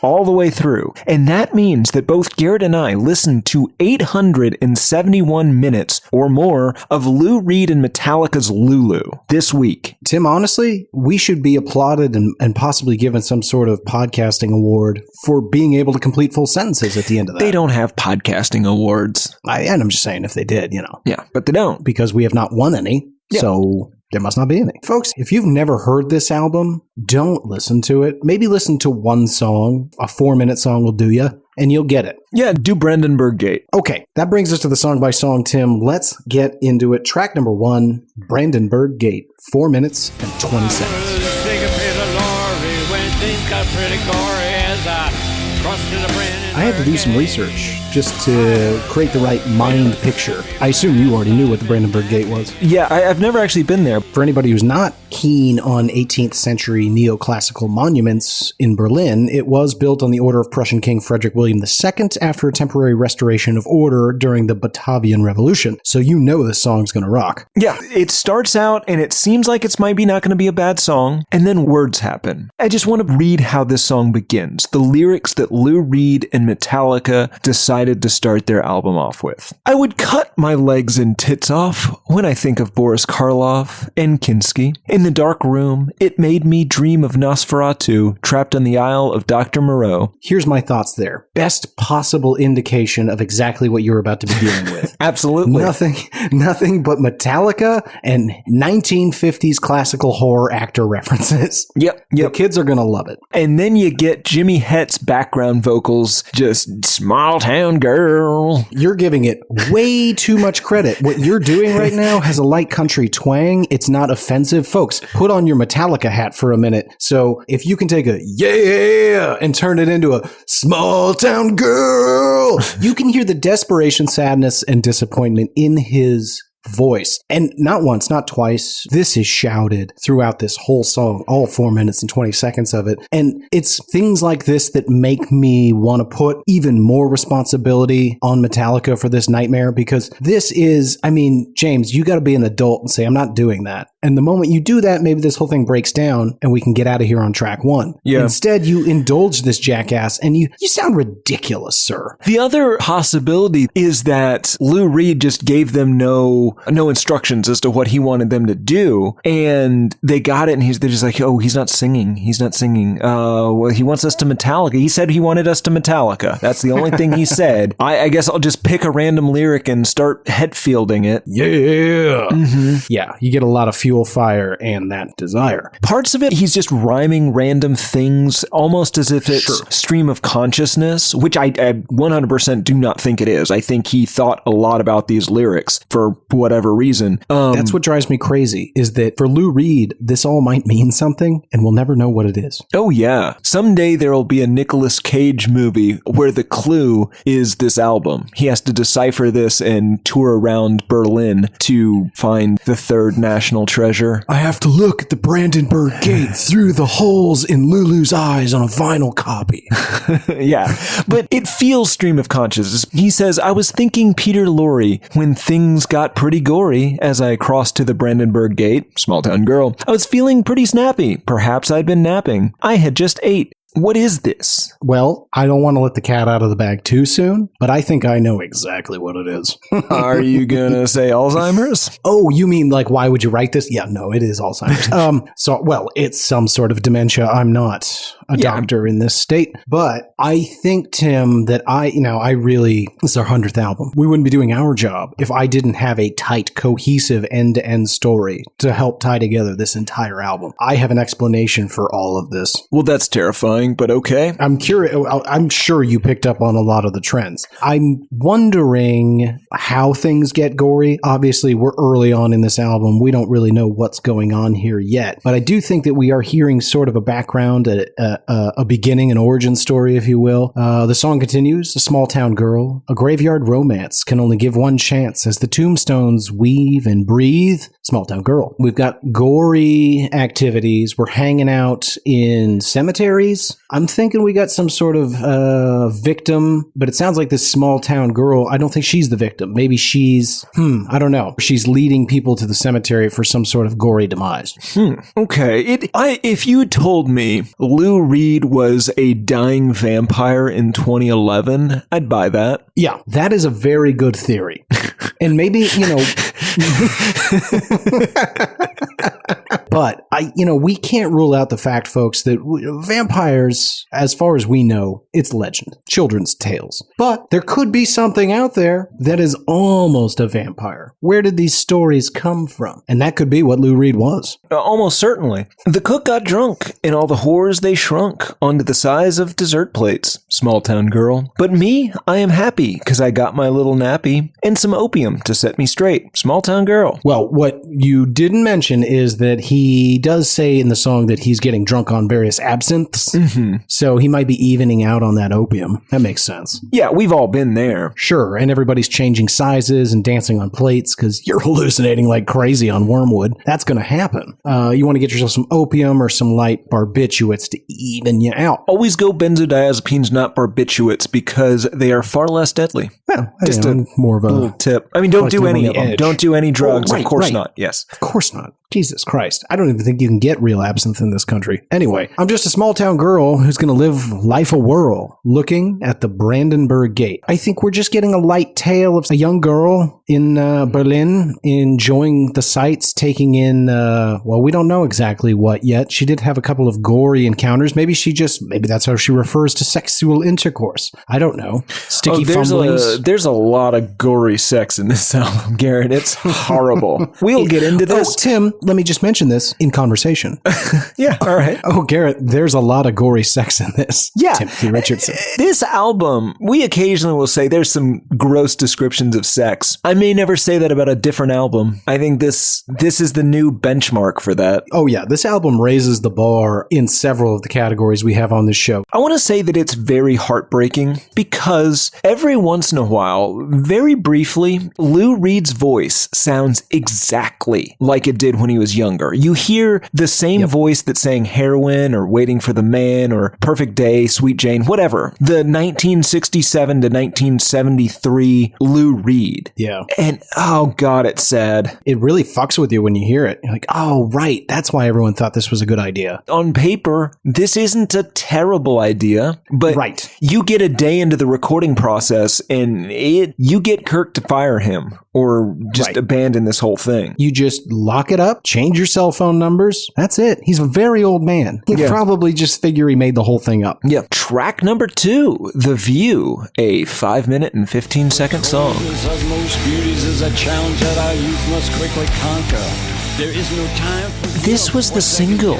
all the way through. And that means that both Garrett and I listened to 871 minutes or more of Lou Reed and Metallica's Lulu this week. Tim, honestly, we should be applauded and possibly given some sort of podcasting award for being able to complete full sentences at the end of that. They don't have podcasting awards. And I'm just saying if they did, Yeah, but they don't. Because we have not won any. Yeah. So there must not be any. Folks, if you've never heard this album, don't listen to it. Maybe listen to one song. A 4-minute song will do you, and you'll get it. Yeah, do Brandenburg Gate. Okay, that brings us to the song by song, Tim. Let's get into it. Track number 1, Brandenburg Gate, 4 minutes and 20 seconds. I had to do some research just to create the right mind picture. I assume you already knew what the Brandenburg Gate was. Yeah, I've never actually been there. For anybody who's not keen on 18th century neoclassical monuments in Berlin, it was built on the order of Prussian King Frederick William II after a temporary restoration of order during the Batavian Revolution. So you know this song's going to rock. Yeah, it starts out and it seems like it's maybe not going to be a bad song, and then words happen. I just want to read how this song begins, the lyrics that Lou Reed and Metallica decided to start their album off with. I would cut my legs and tits off when I think of Boris Karloff and Kinski. In the dark room, it made me dream of Nosferatu trapped on the Isle of Dr. Moreau. Here's my thoughts there. Best possible indication of exactly what you're about to be dealing with. Absolutely. Nothing but Metallica and 1950s classical horror actor references. Yep. The kids are going to love it. And then you get Jimmy Het's background vocals, just small town girl. You're giving it way too much credit. What you're doing right now has a light country twang. It's not offensive. Folks, folks, put on your Metallica hat for a minute. So if you can take a yeah and turn it into a small town girl, you can hear the desperation, sadness, and disappointment in his voice. And not once, not twice. This is shouted throughout this whole song, all 4 minutes and 20 seconds of it. And it's things like this that make me want to put even more responsibility on Metallica for this nightmare, because this is, I mean, James, you got to be an adult and say, I'm not doing that. And the moment you do that, maybe this whole thing breaks down and we can get out of here on track 1. Yeah. Instead, you indulge this jackass and you sound ridiculous, sir. The other possibility is that Lou Reed just gave them no instructions as to what he wanted them to do, and they got it, and they're just like, oh, he's not singing. Well, he wants us to Metallica. He said he wanted us to Metallica. That's the only thing he said. I guess I'll just pick a random lyric and start Hetfielding it. Yeah. Yeah, you get a lot of fuel, fire, and that desire. Parts of it, he's just rhyming random things, almost as if it's stream of consciousness, which I 100% do not think it is. I think he thought a lot about these lyrics for whatever reason. That's what drives me crazy, is that for Lou Reed, this all might mean something, and we'll never know what it is. Oh, yeah. Someday there will be a Nicolas Cage movie where the clue is this album. He has to decipher this and tour around Berlin to find the third national treasure. I have to look at the Brandenburg Gate through the holes in Lulu's eyes on a vinyl copy. Yeah, but it feels stream of consciousness. He says, I was thinking Peter Lorre when things got pretty gory as I crossed to the Brandenburg Gate, small town girl. I was feeling pretty snappy. Perhaps I'd been napping. I had just ate. What is this? Well, I don't want to let the cat out of the bag too soon, but I think I know exactly what it is. Are you gonna say Alzheimer's? Oh, you mean like, why would you write this? Yeah, no, it is Alzheimer's. Well, it's some sort of dementia. I'm not a doctor in this state, but I think, Tim, that this is our 100th album. We wouldn't be doing our job if I didn't have a tight, cohesive end-to-end story to help tie together this entire album. I have an explanation for all of this. Well, that's terrifying. But okay. I'm curious. I'm sure you picked up on a lot of the trends. I'm wondering how things get gory. Obviously, we're early on in this album. We don't really know what's going on here yet. But I do think that we are hearing sort of a background, a beginning, an origin story, if you will. The song continues. A small town girl, a graveyard romance can only give one chance as the tombstones weave and breathe. Small town girl. We've got gory activities. We're hanging out in cemeteries. I'm thinking we got some sort of victim, but it sounds like this small town girl, I don't think she's the victim. Maybe she's, I don't know. She's leading people to the cemetery for some sort of gory demise. Okay. If you told me Lou Reed was a dying vampire in 2011, I'd buy that. Yeah, that is a very good theory. And maybe, but we can't rule out the fact, folks, that vampires, as far as we know, it's legend, children's tales. But there could be something out there that is almost a vampire. Where did these stories come from? And that could be what Lou Reed was. Almost certainly. The cook got drunk, and all the whores they shrunk onto the size of dessert plates. Small town girl. But me, I am happy, because I got my little nappy and some opium to set me straight. Small town girl. Well, what you didn't mention is that he does say in the song that he's getting drunk on various absinthes. So he might be evening out on that opium. That makes sense. Yeah, we've all been there. Sure, and everybody's changing sizes and dancing on plates because you're hallucinating like crazy on wormwood. That's going to happen. You want to get yourself some opium or some light barbiturates to even you out. Always go benzodiazepines, not barbiturates, because they are far less deadly. Well, just more of a little tip. I mean, don't do any of them. Don't do any drugs. Of course not. Yes. Of course not. Jesus Christ. I don't even think you can get real absinthe in this country. Anyway, I'm just a small town girl who's going to live life a whirl, looking at the Brandenburg Gate. I think we're just getting a light tale of a young girl in Berlin enjoying the sights, taking in, we don't know exactly what yet. She did have a couple of gory encounters. Maybe that's how she refers to sexual intercourse. I don't know. Sticky fumblings. There's a lot of gory sex in this album, Garrett. It's horrible. We'll get into this. Tim, let me just mention this in conversation. Yeah, all right. Oh, Garrett, there's a lot of gory sex in this. Yeah. Timothy Richardson. This album, we occasionally will say there's some gross descriptions of sex. I may never say that about a different album. I think this is the new benchmark for that. Oh, yeah. This album raises the bar in several of the categories we have on this show. I want to say that it's very heartbreaking because every once in a while, very briefly, Lou Reed's voice sounds exactly like it did when he was younger. You hear the same voice that sang Heroin or Waiting for the Man or Perfect Day, Sweet Jane, whatever. The 1967 to 1973 Lou Reed. Yeah. And oh God, it's sad. It really fucks with you when you hear it. You're like, oh, right. That's why everyone thought this was a good idea. On paper, this isn't a terrible idea, but Right. you get a day into the recording process and you get Kirk to fire him or just abandon this whole thing. You just lock it up, change your cell phone numbers. That's it. He's a very old man. He'd probably just figure he made the whole thing up. Yeah. Track number 2, The View, a 5-minute and 15-second song. Of most beauties is a challenge that our youth must quickly conquer. There is no time for This was the single.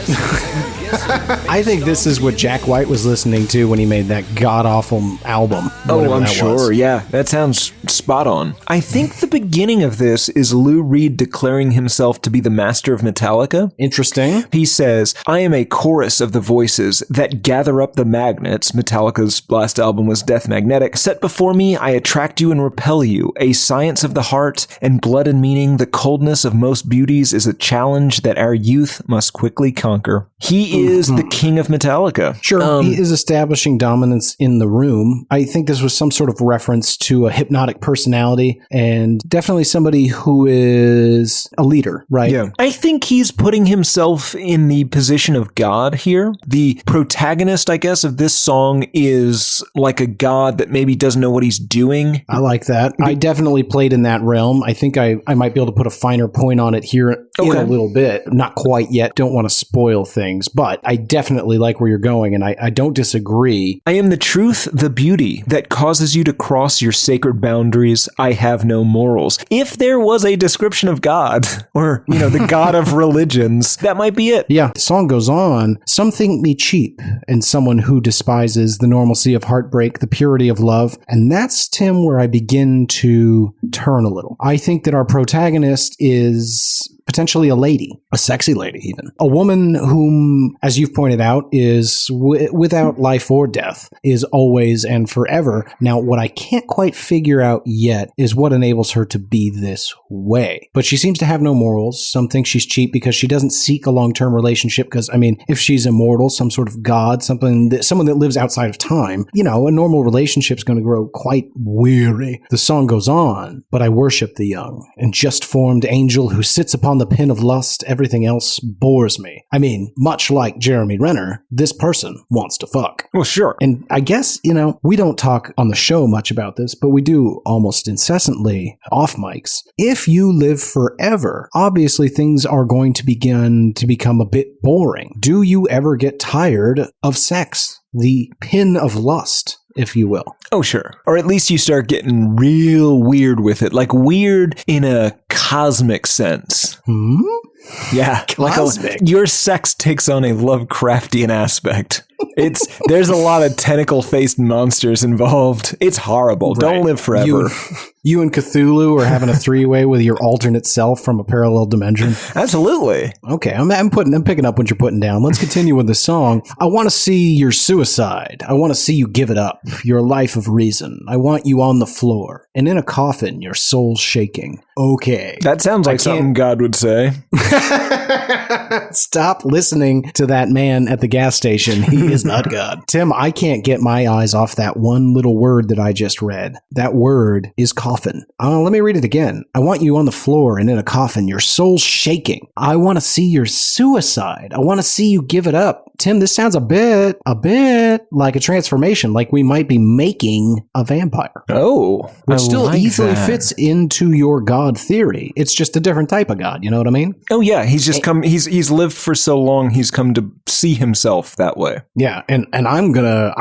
I think this is what Jack White was listening to when he made that god-awful album. Oh, whatever I'm that sure. was. Yeah, that sounds spot on. I think the beginning of this is Lou Reed declaring himself to be the master of Metallica. Interesting. He says, I am a chorus of the voices that gather up the magnets. Metallica's last album was Death Magnetic. Set before me, I attract you and repel you. A science of the heart and blood and meaning. The coldness of most beauties is a challenge that our youth must quickly conquer. He is the king of Metallica. Sure, he is establishing dominance in the room. I think this was some sort of reference to a hypnotic personality and definitely somebody who is a leader, right? Yeah. I think he's putting himself in the position of God here. The protagonist, I guess, of this song is like a god that maybe doesn't know what he's doing. I like that. I definitely played in that realm. I think I might be able to put a finer point on it here in a little bit. Not quite yet. Don't want to spoil things, but I definitely like where you're going, and I don't disagree. I am the truth, the beauty that causes you to cross your sacred boundaries. I have no morals. If there was a description of God, or, the God of religions, that might be it. Yeah, the song goes on. Some think me cheap and someone who despises the normalcy of heartbreak, the purity of love. And that's, Tim, where I begin to turn a little. I think that our protagonist is potentially a lady, a sexy lady even. A woman whom, as you've pointed out, is without life or death, is always and forever. Now, what I can't quite figure out yet is what enables her to be this way. But she seems to have no morals. Some think she's cheap because she doesn't seek a long-term relationship because, if she's immortal, some sort of god, someone that lives outside of time, a normal relationship's going to grow quite weary. The song goes on, but I worship the young and just-formed angel who sits upon the pin of lust. Everything else bores me. Much like Jeremy Renner, this person wants to fuck. Well, sure. And I guess, we don't talk on the show much about this, but we do almost incessantly off mics. If you live forever, obviously things are going to begin to become a bit boring. Do you ever get tired of sex? The pin of lust, if you will. Oh, sure. Or at least you start getting real weird with it, like weird in a cosmic sense. Yeah. Cosmic. Your sex takes on a Lovecraftian aspect. There's a lot of tentacle-faced monsters involved. It's horrible. Right. Don't live forever. You and Cthulhu are having a three-way with your alternate self from a parallel dimension. Absolutely. Okay, I'm picking up what you're putting down. Let's continue with the song. I want to see your suicide. I want to see you give it up. Your life of reason. I want you on the floor and in a coffin. Your soul shaking. Okay. That sounds like something God would say. Stop listening to that man at the gas station. He is not God. Tim, I can't get my eyes off that one little word that I just read. That word is coffin. Let me read it again. I want you on the floor and in a coffin, your soul shaking. I want to see your suicide. I want to see you give it up. Tim, this sounds a bit like a transformation, like we might be making a vampire. Oh, which still easily fits into your God theory. It's just a different type of God. You know what I mean? Oh yeah, he's just come. He's lived for so long. He's come to see himself that way. Yeah, and I'm gonna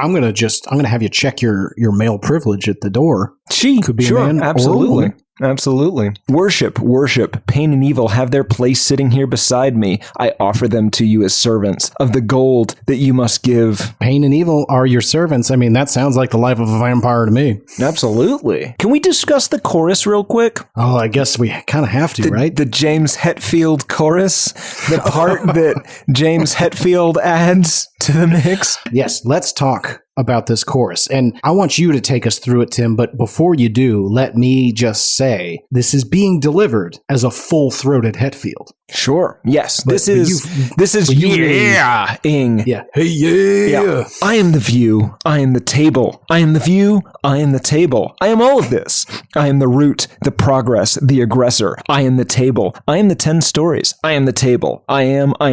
have you check your male privilege at the door. She could be sure, a man, absolutely. Absolutely. Worship, worship. Pain and evil have their place sitting here beside me. I offer them to you as servants of the gold that you must give. Pain and evil are your servants. I mean, that sounds like the life of a vampire to me. Absolutely. Can we discuss the chorus real quick? Oh, I guess we kind of have to, right? The James Hetfield chorus? The part that James Hetfield adds to the mix? Yes, let's talk about this chorus. And I want you to take us through it, Tim, but before you do, let me just say this is being delivered as a full-throated Hetfield. Sure. Yes. But This is yeah-ing. Yeah. Hey, yeah. I am the view. I am the table. I am the view. I am the table. I am all of this. I am the root, the progress, the aggressor. I am the table. I am the 10 stories. I am the table. I am. I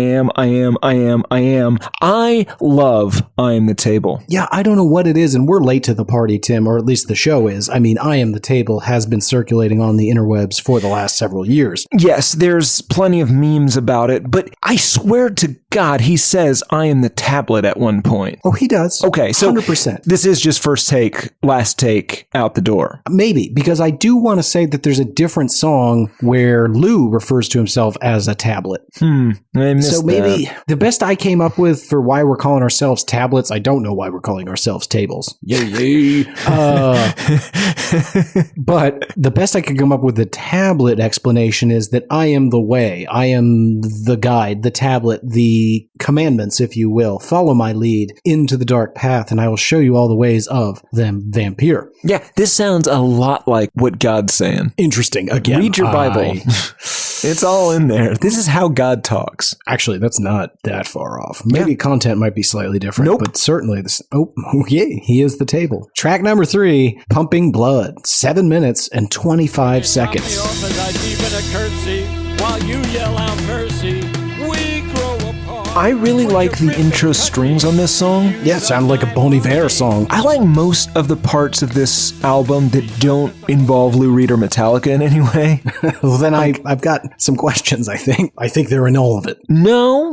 love I am the table. Yeah, I don't know what it is, and we're late to the party, Tim, or at least the show is. I mean, I Am the Table has been circulating on the interwebs for the last several years. Yes, there's plenty of memes about it, but I swear to God, he says I am the tablet at one point. Oh, he does. Okay, so 100%. This is just first take, last take, out the door. Maybe, because I do want to say that there's a different song where Lou refers to himself as a tablet. I missed So maybe the best I came up with for why we're calling ourselves tablets, I don't know why we're calling ourselves tables. Yay. But the best I could come up with the tablet explanation is that I am the way. I am the guide, the tablet, the commandments, if you will. Follow my lead into the dark path, and I will show you all the ways of them vampire. Yeah, this sounds a lot like what God's saying. Interesting. Again, Read your Bible. It's all in there. This is how God talks. Actually, that's not that far off. Maybe content might be slightly different, but certainly this. Oh, yay, he is the table. Track number 3, Pumping Blood, 7 minutes and 25 seconds. While you yell out mercy, we grow apart. I really like the intro strings on this song. Yeah, it sounded like a Bon Iver song. I like most of the parts of this album that don't involve Lou Reed or Metallica in any way. Well, then I've got some questions, I think. I think they're in all of it. No.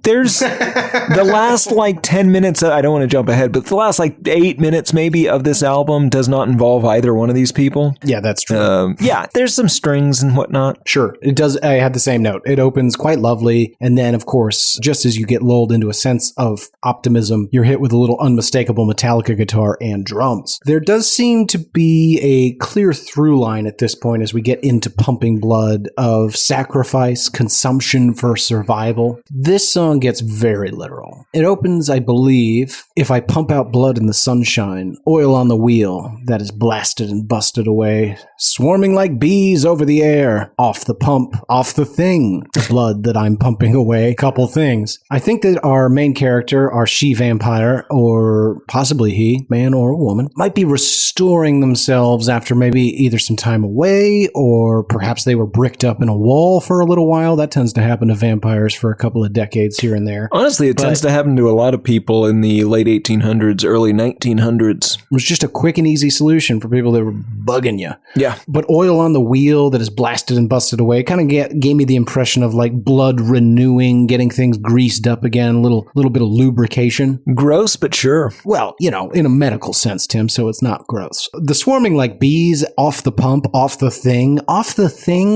There's the last 10 minutes, I don't want to jump ahead, but the last 8 minutes maybe of this album does not involve either one of these people. Yeah, that's true. Yeah, there's some strings and whatnot. Sure, it does. I had the same note. It opens quite lovely, and then, of course, just as you get lulled into a sense of optimism, you're hit with a little unmistakable Metallica guitar and drums. There does seem to be a clear through line at this point as we get into Pumping Blood of sacrifice, consumption for survival. This song gets very literal. It opens, I believe, if I pump out blood in the sunshine, oil on the wheel that is blasted and busted away, swarming like bees over the air, off the pump, off the thing, the blood that I'm pumping away, couple things. I think that our main character, our she-vampire, or possibly he, man or a woman, might be restoring themselves after maybe either some time away, or perhaps they were bricked up in a wall for a little while. That tends to happen to vampires for a couple of decades here and there. Honestly, it tends to happen to a lot of people in the late 1800s, early 1900s. It was just a quick and easy solution for people that were bugging you. Yeah. But oil on the wheel that is blasted and busted away kind of gave me the impression of blood renewing, getting things greased up again, a little bit of lubrication. Gross, but sure. Well, in a medical sense, Tim, so it's not gross. The swarming like bees, off the pump, off the thing,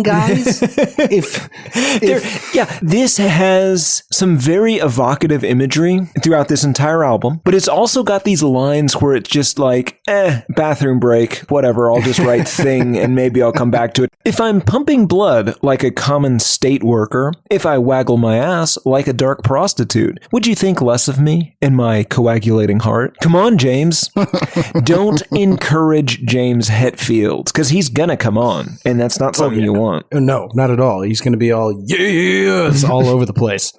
guys. This has some very evocative imagery throughout this entire album, but it's also got these lines where it's just bathroom break, whatever, I'll just write thing and maybe I'll come back to it. If I'm pumping blood like a common state worker, if I waggle my ass like a dark prostitute, would you think less of me and my coagulating heart? Come on, James. Don't encourage James Hetfield, because he's gonna come on, and that's not something you want. No, not at all. He's gonna be all, yes, all over the place.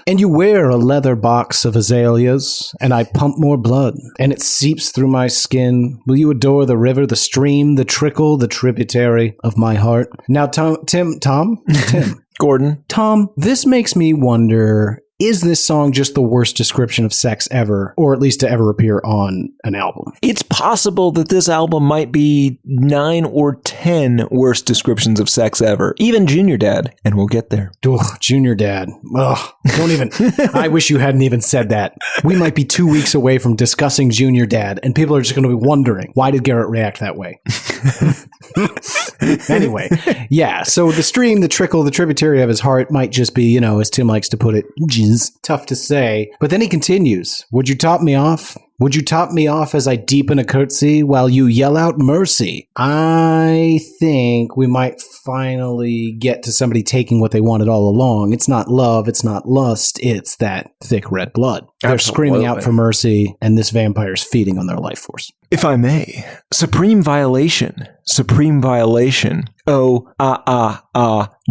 And you wear a leather box of azaleas, and I pump more blood, and it seeps through my skin. Will you adore the river, the stream, the trickle, the tributary of my heart? Now, Tim. Gordon. Tom, this makes me wonder, is this song just the worst description of sex ever, or at least to ever appear on an album? It's possible that this album might be 9 or 10 worst descriptions of sex ever. Even Junior Dad, and we'll get there. Ugh, Junior Dad. Ugh, don't even. I wish you hadn't even said that. We might be 2 weeks away from discussing Junior Dad, and people are just going to be wondering, why did Garrett react that way? Anyway, yeah, so the stream, the trickle, the tributary of his heart might just be, as Tim likes to put it, jizz. Tough to say. But then he continues, would you top me off? Would you top me off as I deepen a curtsy while you yell out mercy? I think we might finally get to somebody taking what they wanted all along. It's not love, it's not lust, it's that thick red blood. They're screaming out for mercy, and this vampire's feeding on their life force. If I may, supreme violation. Oh,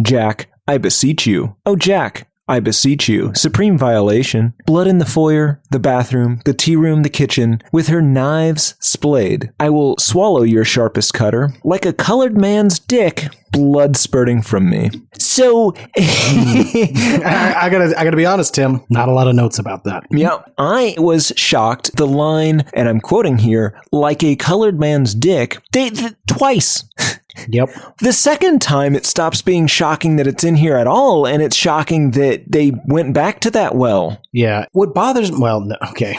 Jack, I beseech you. Oh, Jack, I beseech you. Supreme violation. Blood in the foyer, the bathroom, the tea room, the kitchen. With her knives splayed, I will swallow your sharpest cutter. Like a colored man's dick, blood spurting from me. So, I gotta be honest, Tim. Not a lot of notes about that. Yeah, I was shocked. The line, and I'm quoting here, like a colored man's dick, twice. Yep. The second time, it stops being shocking that it's in here at all, and it's shocking that they went back to that well. Yeah. What bothers... Well, no, okay.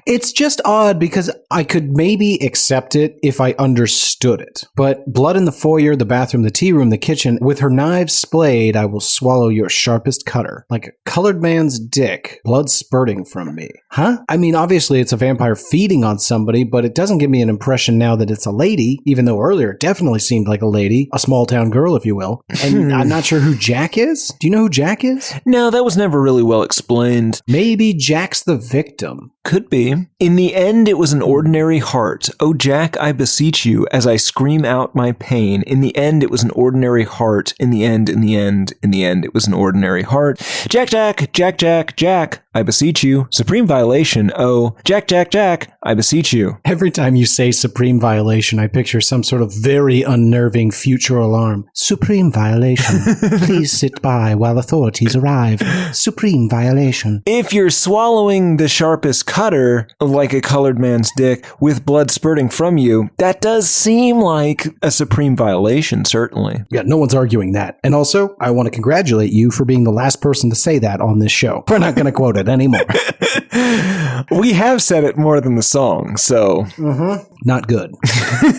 It's just odd because I could maybe accept it if I understood it. But blood in the foyer, the bathroom, the tea room, the kitchen, with her knives splayed, I will swallow your sharpest cutter. Like a colored man's dick, blood spurting from me. Huh? I mean, obviously it's a vampire feeding on somebody, but it doesn't give me an impression now that it's a lady, even though earlier it definitely seemed like a lady, a small town girl, if you will. And I'm not sure who Jack is. Do you know who Jack is? No, that was never really well explained. Maybe Jack's the victim. Could be. In the end, it was an ordinary heart. Oh, Jack, I beseech you, as I scream out my pain. In the end, it was an ordinary heart. In the end, it was an ordinary heart. Jack, Jack, Jack, Jack, Jack, I beseech you. Supreme violation. Oh, Jack, Jack, Jack, I beseech you. Every time you say supreme violation, I picture some sort of very unnerving future alarm. Supreme violation. Please sit by while authorities arrive. Supreme violation. If you're swallowing the sharpest cutter, like a colored man's dick, with blood spurting from you, that does seem like a supreme violation, certainly. Yeah, no one's arguing that. And also, I want to congratulate you for being the last person to say that on this show. We're not going to quote it anymore. We have said it more than the song, so... Not good.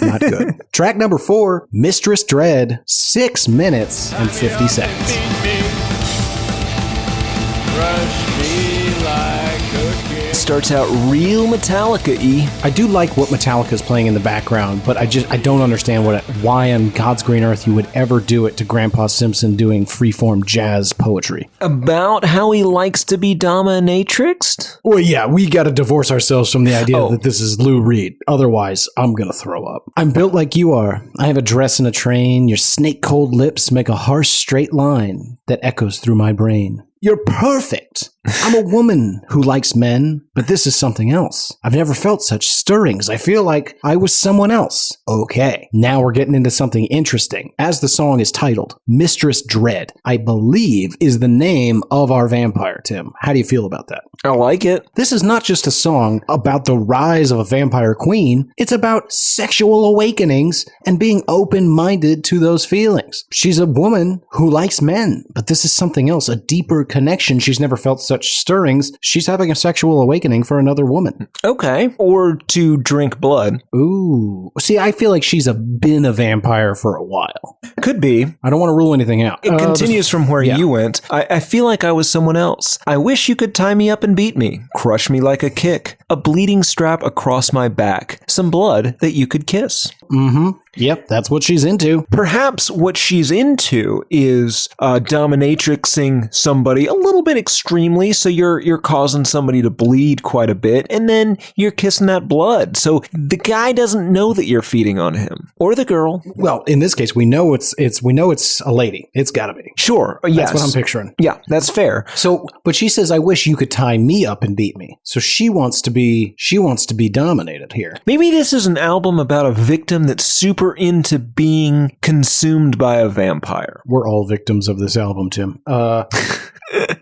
Not good. Track number 4, Mistress Dread, 6 minutes and 50 seconds. Starts out real Metallica-y. I do like what Metallica's playing in the background, but I don't understand why on God's green earth you would ever do it to Grandpa Simpson doing freeform jazz poetry. About how he likes to be dominatrixed? Well, yeah, we got to divorce ourselves from the idea that this is Lou Reed. Otherwise, I'm going to throw up. I'm built like you are. I have a dress and a train. Your snake-cold lips make a harsh straight line that echoes through my brain. You're perfect. I'm a woman who likes men, but this is something else. I've never felt such stirrings. I feel like I was someone else. Okay, now we're getting into something interesting. As the song is titled, Mistress Dread, I believe is the name of our vampire, Tim. How do you feel about that? I like it. This is not just a song about the rise of a vampire queen. It's about sexual awakenings and being open-minded to those feelings. She's a woman who likes men, but this is something else, a deeper connection. She's never felt such stirrings. She's having a sexual awakening for another woman. Okay. Or to drink blood. Ooh. See, I feel like she's been a vampire for a while. Could be. I don't want to rule anything out. It continues from where you went. I feel like I was someone else. I wish you could tie me up and beat me. Crush me like a kick. A bleeding strap across my back. Some blood that you could kiss. Mm-hmm. Yep, that's what she's into. Perhaps what she's into is dominatrixing somebody a little bit extremely, so you're causing somebody to bleed quite a bit, and then you're kissing that blood. So the guy doesn't know that you're feeding on him. Or the girl. Well, in this case, we know it's a lady. It's gotta be. Sure. Yes. That's what I'm picturing. Yeah, that's fair. So, but she says, I wish you could tie me up and beat me. So she wants to be dominated here. Maybe this is an album about a victim that's super into being consumed by a vampire. We're all victims of this album, Tim.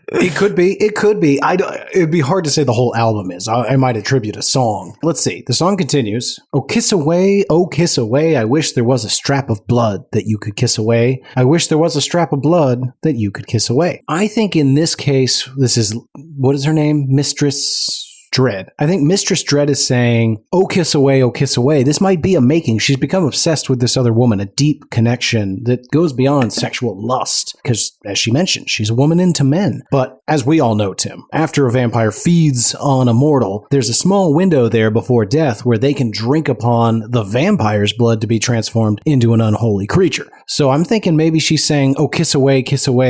It could be. It'd be hard to say the whole album is. I might attribute a song. Let's see. The song continues. Oh, kiss away. I wish there was a strap of blood that you could kiss away. I wish there was a strap of blood that you could kiss away. I think in this case, this is, what is her name? Mistress Dread. I think Mistress Dread is saying, oh, kiss away, oh, kiss away. This might be a making. She's become obsessed with this other woman, a deep connection that goes beyond sexual lust. Because, as she mentioned, she's a woman into men. But as we all know, Tim, after a vampire feeds on a mortal, there's a small window there before death where they can drink upon the vampire's blood to be transformed into an unholy creature. So I'm thinking maybe she's saying, oh, kiss away,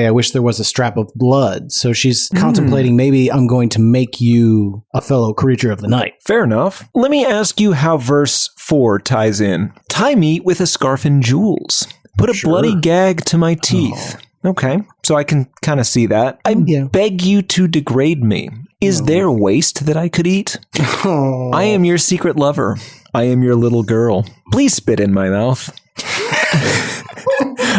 I wish there was a strap of blood. So she's contemplating, maybe I'm going to make you a fellow creature of the night. Fair enough. Let me ask you how verse 4 ties in. Tie me with a scarf and jewels. Put a bloody gag to my teeth. Okay, so I can kind of see that. I beg you to degrade me. Is there waste that I could eat? I am your secret lover. I am your little girl. Please spit in my mouth.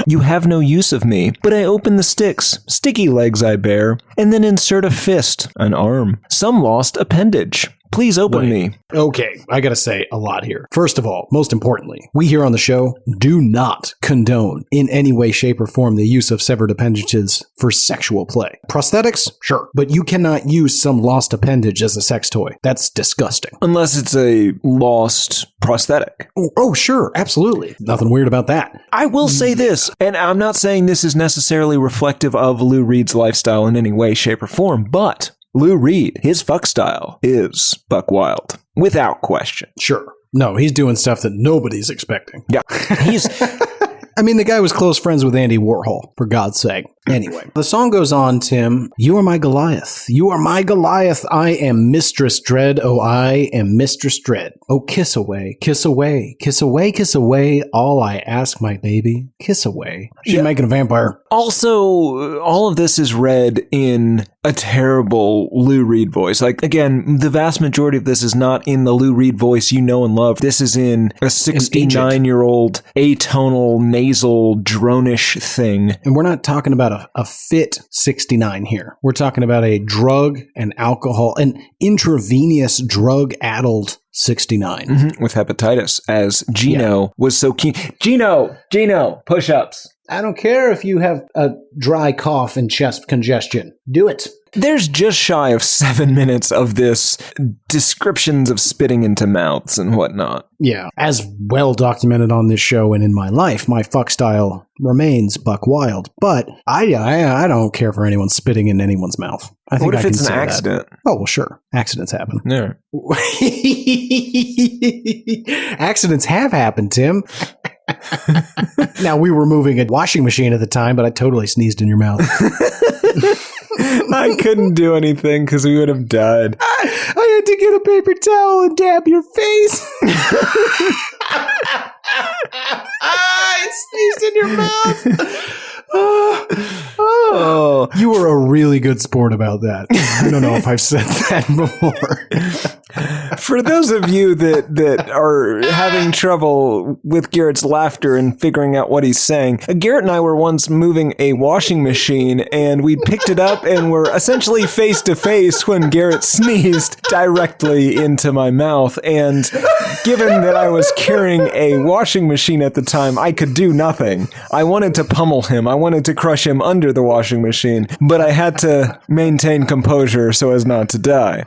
You have no use of me, but I open the sticks, sticky legs I bear, and then insert a fist, an arm, some lost appendage. Please open me. Okay, I gotta say a lot here. First of all, most importantly, we here on the show do not condone in any way, shape, or form the use of severed appendages for sexual play. Prosthetics? Sure. But you cannot use some lost appendage as a sex toy. That's disgusting. Unless it's a lost prosthetic. Oh, sure. Absolutely. Nothing weird about that. I will say this, and I'm not saying this is necessarily reflective of Lou Reed's lifestyle in any way, shape, or form, but Lou Reed, his fuck style is buck wild, without question. Sure. No, he's doing stuff that nobody's expecting. Yeah. I mean, the guy was close friends with Andy Warhol, for God's sake. Anyway, the song goes on, Tim. You are my Goliath. You are my Goliath. I am Mistress Dread. Oh, I am Mistress Dread. Oh, kiss away, kiss away, kiss away, kiss away. All I ask, my baby, kiss away. She's making a vampire. Also, all of this is read in a terrible Lou Reed voice. Like, again, the vast majority of this is not in the Lou Reed voice you know and love. This is in a 69-year-old atonal, nasal, dronish thing. And we're not talking about a fit 69 here. We're talking about a drug and alcohol, an intravenous drug-addled 69. With hepatitis, as Gino was so keen. Gino, push-ups. I don't care if you have a dry cough and chest congestion. Do it. There's just shy of 7 minutes of this descriptions of spitting into mouths and whatnot. Yeah. As well documented on this show and in my life, my fuck style remains buck wild. But I don't care for anyone spitting in anyone's mouth. I think what if it's an accident? Oh, well, sure. Accidents happen. Yeah. Accidents have happened, Tim. Now, we were moving a washing machine at the time, but I totally sneezed in your mouth. I couldn't do anything because we would have died. I had to get a paper towel and dab your face. I sneezed in your mouth. Oh, you were a really good sport about that. I don't know if I've said that before. For those of you that are having trouble with Garrett's laughter and figuring out what he's saying, Garrett and I were once moving a washing machine, and we picked it up and were essentially face to face when Garrett sneezed directly into my mouth. And given that I was carrying a washing machine at the time, I could do nothing. I wanted to pummel him. I wanted to crush him under the washing machine, but I had to maintain composure so as not to die.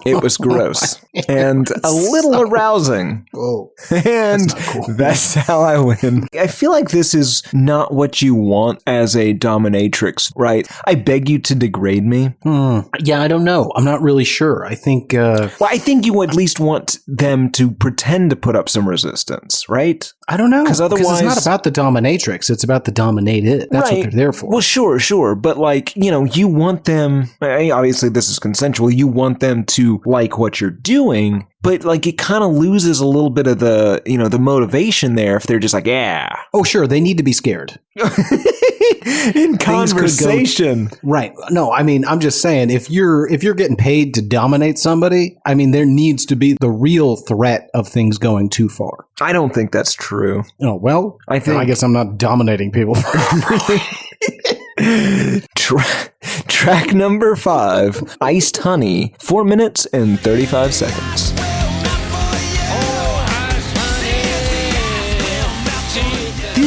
It was gross and a little arousing. Oh, and that's how I win. I feel like this is not what you want as a dominatrix, right? I beg you to degrade me. Yeah, I don't know. I'm not really sure. I think... Well, I think you at least want them to pretend to put up some resistance, right? I don't know. Because otherwise... it's not about the dominatrix. It's about the dominated. That's what they're there for. Well, sure. But like, you want them... Obviously, this is consensual. You want them to like what you're doing, but like it kind of loses a little bit of the, the motivation there if they're just like, yeah. Oh, sure. They need to be scared. In conversation. Right. No, I mean, I'm just saying, if you're getting paid to dominate somebody, I mean, there needs to be the real threat of things going too far. I don't think that's true. Oh, well, I guess I'm not dominating people. Track number 5, Iced Honey, 4 minutes and 35 seconds.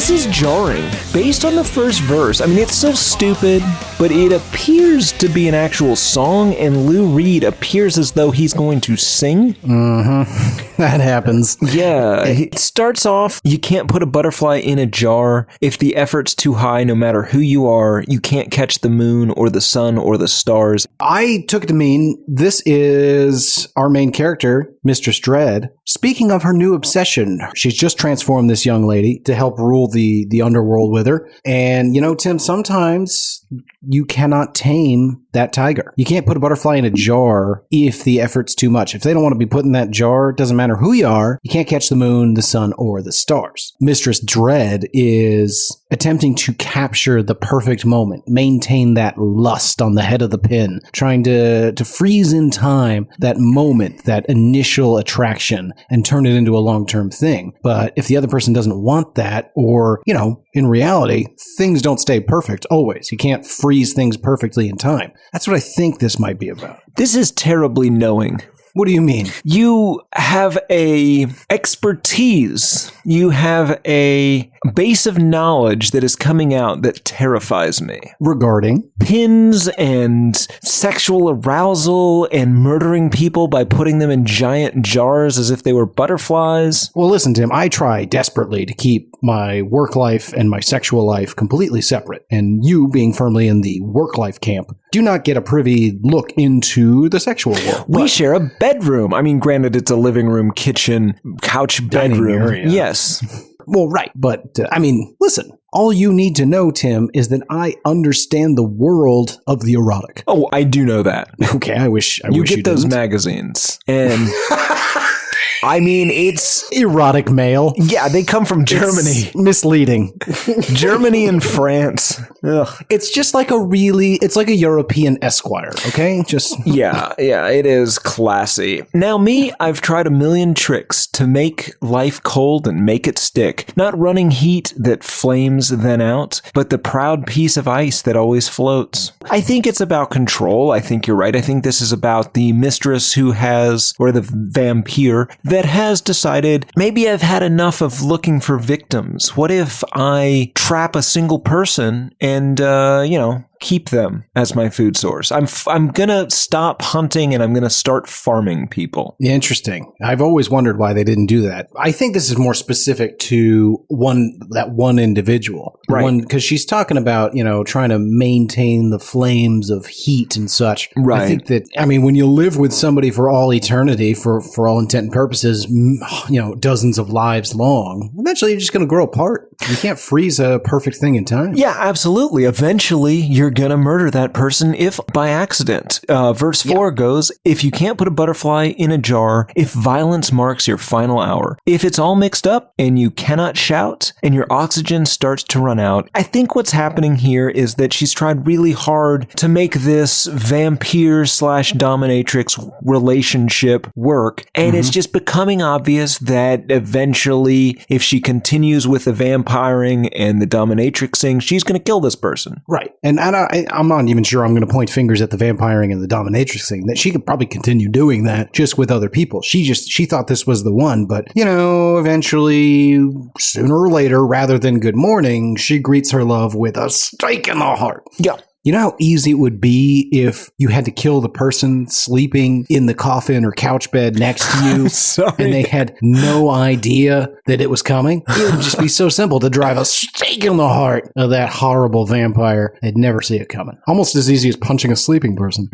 This is jarring. Based on the first verse, I mean, it's so stupid, but it appears to be an actual song, and Lou Reed appears as though he's going to sing. That happens. Yeah, it starts off, you can't put a butterfly in a jar. If the effort's too high, no matter who you are, you can't catch the moon or the sun or the stars. I took it to mean this is our main character, Mistress Dread, speaking of her new obsession. She's just transformed this young lady to help rule the underworld with her. And, you know, Tim, sometimes you cannot tame that tiger. You can't put a butterfly in a jar if the effort's too much. If they don't want to be put in that jar, it doesn't matter who you are, you can't catch the moon, the sun, or the stars. Mistress Dread is attempting to capture the perfect moment, maintain that lust on the head of the pin, trying to freeze in time that moment, that initial attraction, and turn it into a long-term thing. But if the other person doesn't want that, or, you know, in reality, things don't stay perfect always. You can't freeze things perfectly in time. That's what I think this might be about. This is terribly knowing. What do you mean? You have a expertise. You have a base of knowledge that is coming out that terrifies me. Regarding? Pins and sexual arousal and murdering people by putting them in giant jars as if they were butterflies. Well, listen, Tim, I try desperately to keep my work life and my sexual life completely separate. And you, being firmly in the work life camp, do not get a privy look into the sexual world. We share a bedroom. I mean, granted, it's a living room, kitchen, couch, bedroom. Area. Yes. Well, right. But, I mean, listen, all you need to know, Tim, is that I understand the world of the erotic. Oh, I do know that. Okay, I wish you get those didn't. Magazines. And I mean, it's erotic mail. Yeah, they come from Germany. It's misleading. Germany and France. Ugh. It's just like it's like a European Esquire, okay? Just Yeah, it is classy. Now me, I've tried a million tricks to make life cold and make it stick. Not running heat that flames then out, but the proud piece of ice that always floats. I think it's about control. I think you're right. I think this is about the mistress or the vampire that has decided, maybe I've had enough of looking for victims. What if I trap a single person and, keep them as my food source? I'm gonna stop hunting and I'm gonna start farming people. Interesting. I've always wondered why they didn't do that. I think this is more specific to that one individual. Right. Because she's talking about, trying to maintain the flames of heat and such. Right. I think that, when you live with somebody for all eternity, for all intent and purposes, dozens of lives long, eventually you're just going to grow apart. You can't freeze a perfect thing in time. Yeah, absolutely. Eventually you're gonna murder that person if by accident. Verse 4 goes, if you can't put a butterfly in a jar, if violence marks your final hour, if it's all mixed up and you cannot shout and your oxygen starts to run out. I think what's happening here is that she's tried really hard to make this vampire/dominatrix relationship work, and it's just becoming obvious that eventually if she continues with the vampiring and the dominatrixing, she's gonna kill this person. Right. And I'm not even sure I'm going to point fingers at the vampiring and the dominatrix thing. That she could probably continue doing that just with other people. She thought this was the one, but eventually, sooner or later, rather than good morning, she greets her love with a stake in the heart. Yeah. You know how easy it would be if you had to kill the person sleeping in the coffin or couch bed next to you and they had no idea that it was coming? It would just be so simple to drive a stake in the heart of that horrible vampire. They'd never see it coming. Almost as easy as punching a sleeping person.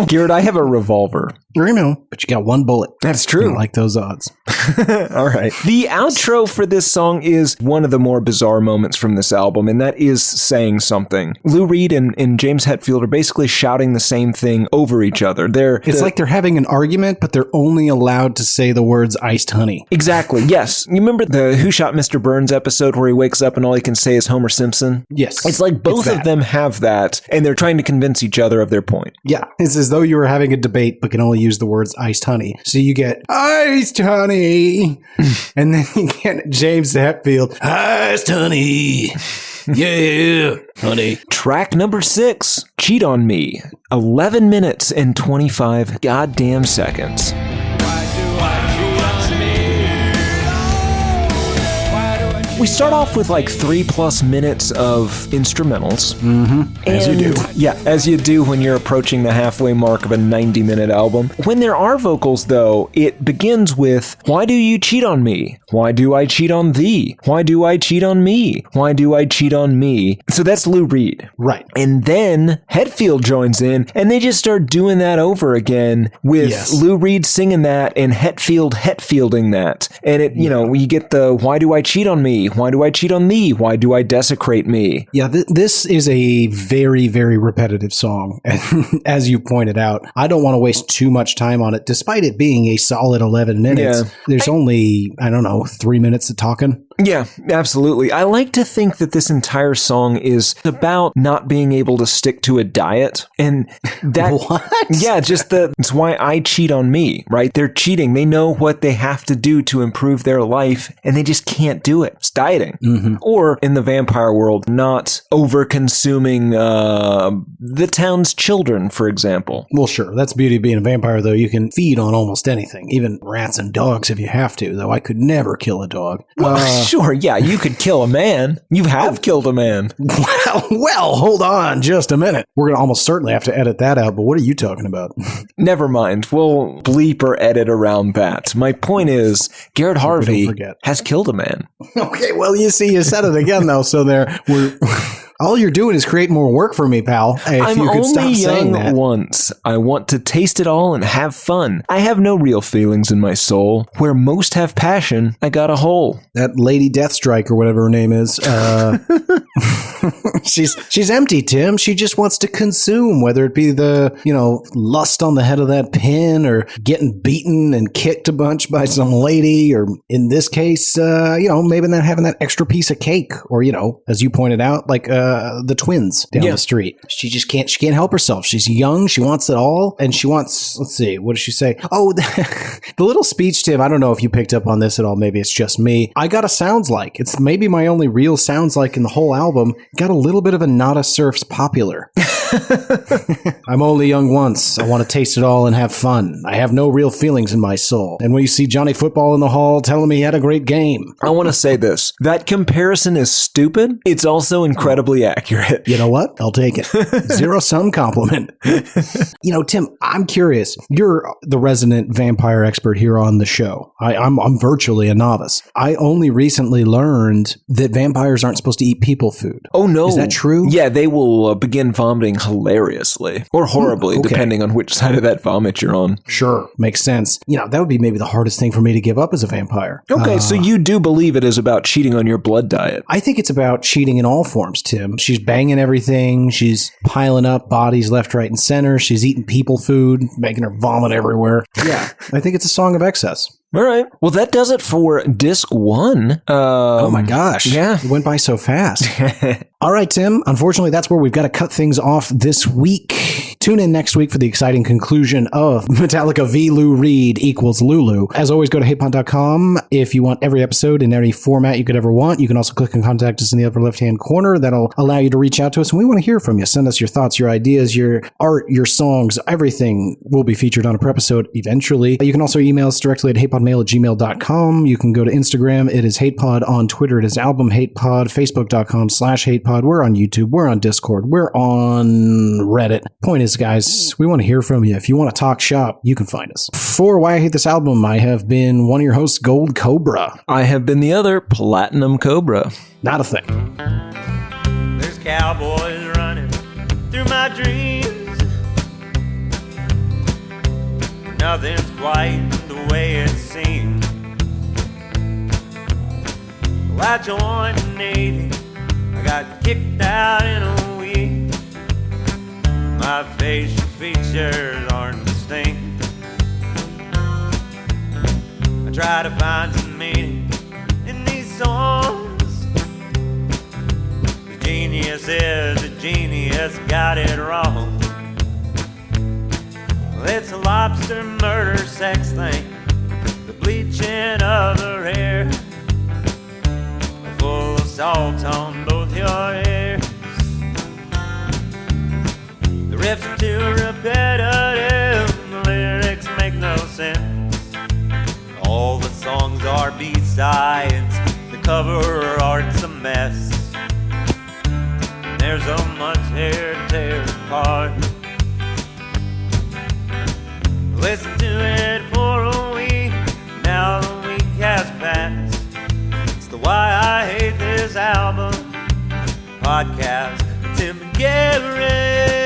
Garrett, I have a revolver. But you got one bullet. That's true. I like those odds. All right. The outro for this song is one of the more bizarre moments from this album, and that is saying something. Lou Reed and James Hetfield are basically shouting the same thing over each other. It's like they're having an argument, but they're only allowed to say the words iced honey. Exactly, yes. You remember the Who Shot Mr. Burns episode where he wakes up and all he can say is Homer Simpson? Yes. It's like both of them have that, and they're trying to convince each other of their point. Yeah. It's as though you were having a debate, but can only use the words iced honey. So you get iced honey, and then you get James Hetfield, iced honey. Yeah, honey. Track number 6, Cheat on Me. 11 minutes and 25 goddamn seconds. We start off with like 3+ minutes of instrumentals. As you do. Yeah, as you do when you're approaching the halfway mark of a 90-minute album. When there are vocals, though, it begins with, why do you cheat on me? Why do I cheat on thee? Why do I cheat on me? Why do I cheat on me? So that's Lou Reed. Right. And then Hetfield joins in, and they just start doing that over again with Lou Reed singing that and Hetfielding that. And it, you know, you get the, why do I cheat on me? Why do I cheat on thee? Why do I desecrate me? Yeah, this is a very, very repetitive song. And as you pointed out, I don't want to waste too much time on it, despite it being a solid 11 minutes. Yeah. There's only, I don't know, 3 minutes of talking. Yeah, absolutely. I like to think that this entire song is about not being able to stick to a diet. And that, What? yeah, just it's why I cheat on me, right? They're cheating. They know what they have to do to improve their life, and they just can't do it. It's dieting. Or in the vampire world, not over-consuming the town's children, for example. Well, sure. That's the beauty of being a vampire, though. You can feed on almost anything, even rats and dogs if you have to, though I could never kill a dog. Sure, yeah, you could kill a man. You have killed a man. Well, hold on just a minute. We're going to almost certainly have to edit that out, but what are you talking about? Never mind. We'll bleep or edit around that. My point is, Garrett Harvey has killed a man. Okay, well, you see, you said it again, though, so all you're doing is creating more work for me, pal. If I'm you could only stop saying young that. once. I want to taste it all and have fun. I have no real feelings in my soul. Where most have passion, I got a hole. That Lady Deathstrike or whatever her name is, she's empty, Tim. She just wants to consume, whether it be the, lust on the head of that pin or getting beaten and kicked a bunch by some lady, or in this case, maybe not having that extra piece of cake, or, as you pointed out, like the twins down the street. She can't help herself. She's young. She wants it all. And she wants, let's see, what does she say? Oh, the little speech, Tim, I don't know if you picked up on this at all. Maybe it's just me. I got a sounds like. It's maybe my only real sounds like in the whole album. Got a little bit of a Nada Surf's Popular. I'm only young once. I want to taste it all and have fun. I have no real feelings in my soul. And when you see Johnny Football in the hall telling me he had a great game. I want to say this. That comparison is stupid. It's also incredibly accurate. You know what? I'll take it. Zero-sum compliment. Tim, I'm curious. You're the resident vampire expert here on the show. I'm virtually a novice. I only recently learned that vampires aren't supposed to eat people food. Oh, no. Is that true? Yeah, they will begin vomiting hilariously or horribly, depending on which side of that vomit you're on. Sure. Makes sense. That would be maybe the hardest thing for me to give up as a vampire. Okay, so you do believe it is about cheating on your blood diet. I think it's about cheating in all forms, Tim. She's banging everything. She's piling up bodies left, right, and center. She's eating people food, making her vomit everywhere. Yeah, I think it's a song of excess. All right. Well, that does it for disc 1. Oh my gosh. Yeah. It went by so fast. All right, Tim. Unfortunately, that's where we've got to cut things off this week. Tune in next week for the exciting conclusion of Metallica v. Lou Reed equals Lulu. As always, go to hatepod.com if you want every episode in any format you could ever want. You can also click and contact us in the upper left-hand corner. That'll allow you to reach out to us, and we want to hear from you. Send us your thoughts, your ideas, your art, your songs. Everything will be featured on a per episode eventually. You can also email us directly at hatepodmail@gmail.com. You can go to Instagram. It is hatepod. On Twitter, it is album hatepod. Facebook.com/hatepod. We're on YouTube. We're on Discord. We're on Reddit. Point is, guys, we want to hear from you. If you want to talk shop, you can find us. For Why I Hate This Album, I have been one of your hosts, Gold Cobra. I have been the other, Platinum Cobra. Not a thing. There's cowboys running through my dreams. Nothing's quite the way it seems. Well, I joined the Navy. I got kicked out in a week. My facial features aren't distinct. I try to find some meaning in these songs. The genius is a genius, got it wrong. Well, it's a lobster murder sex thing, the bleaching of her hair, full of salt on both your ears. The riffs are too repetitive, the lyrics make no sense. All the songs are B-sides, the cover art's a mess. There's so much here to tear apart. Listen to it for a week, now the week has passed. It's the Why I Hate This Album podcast. Tim and Gary.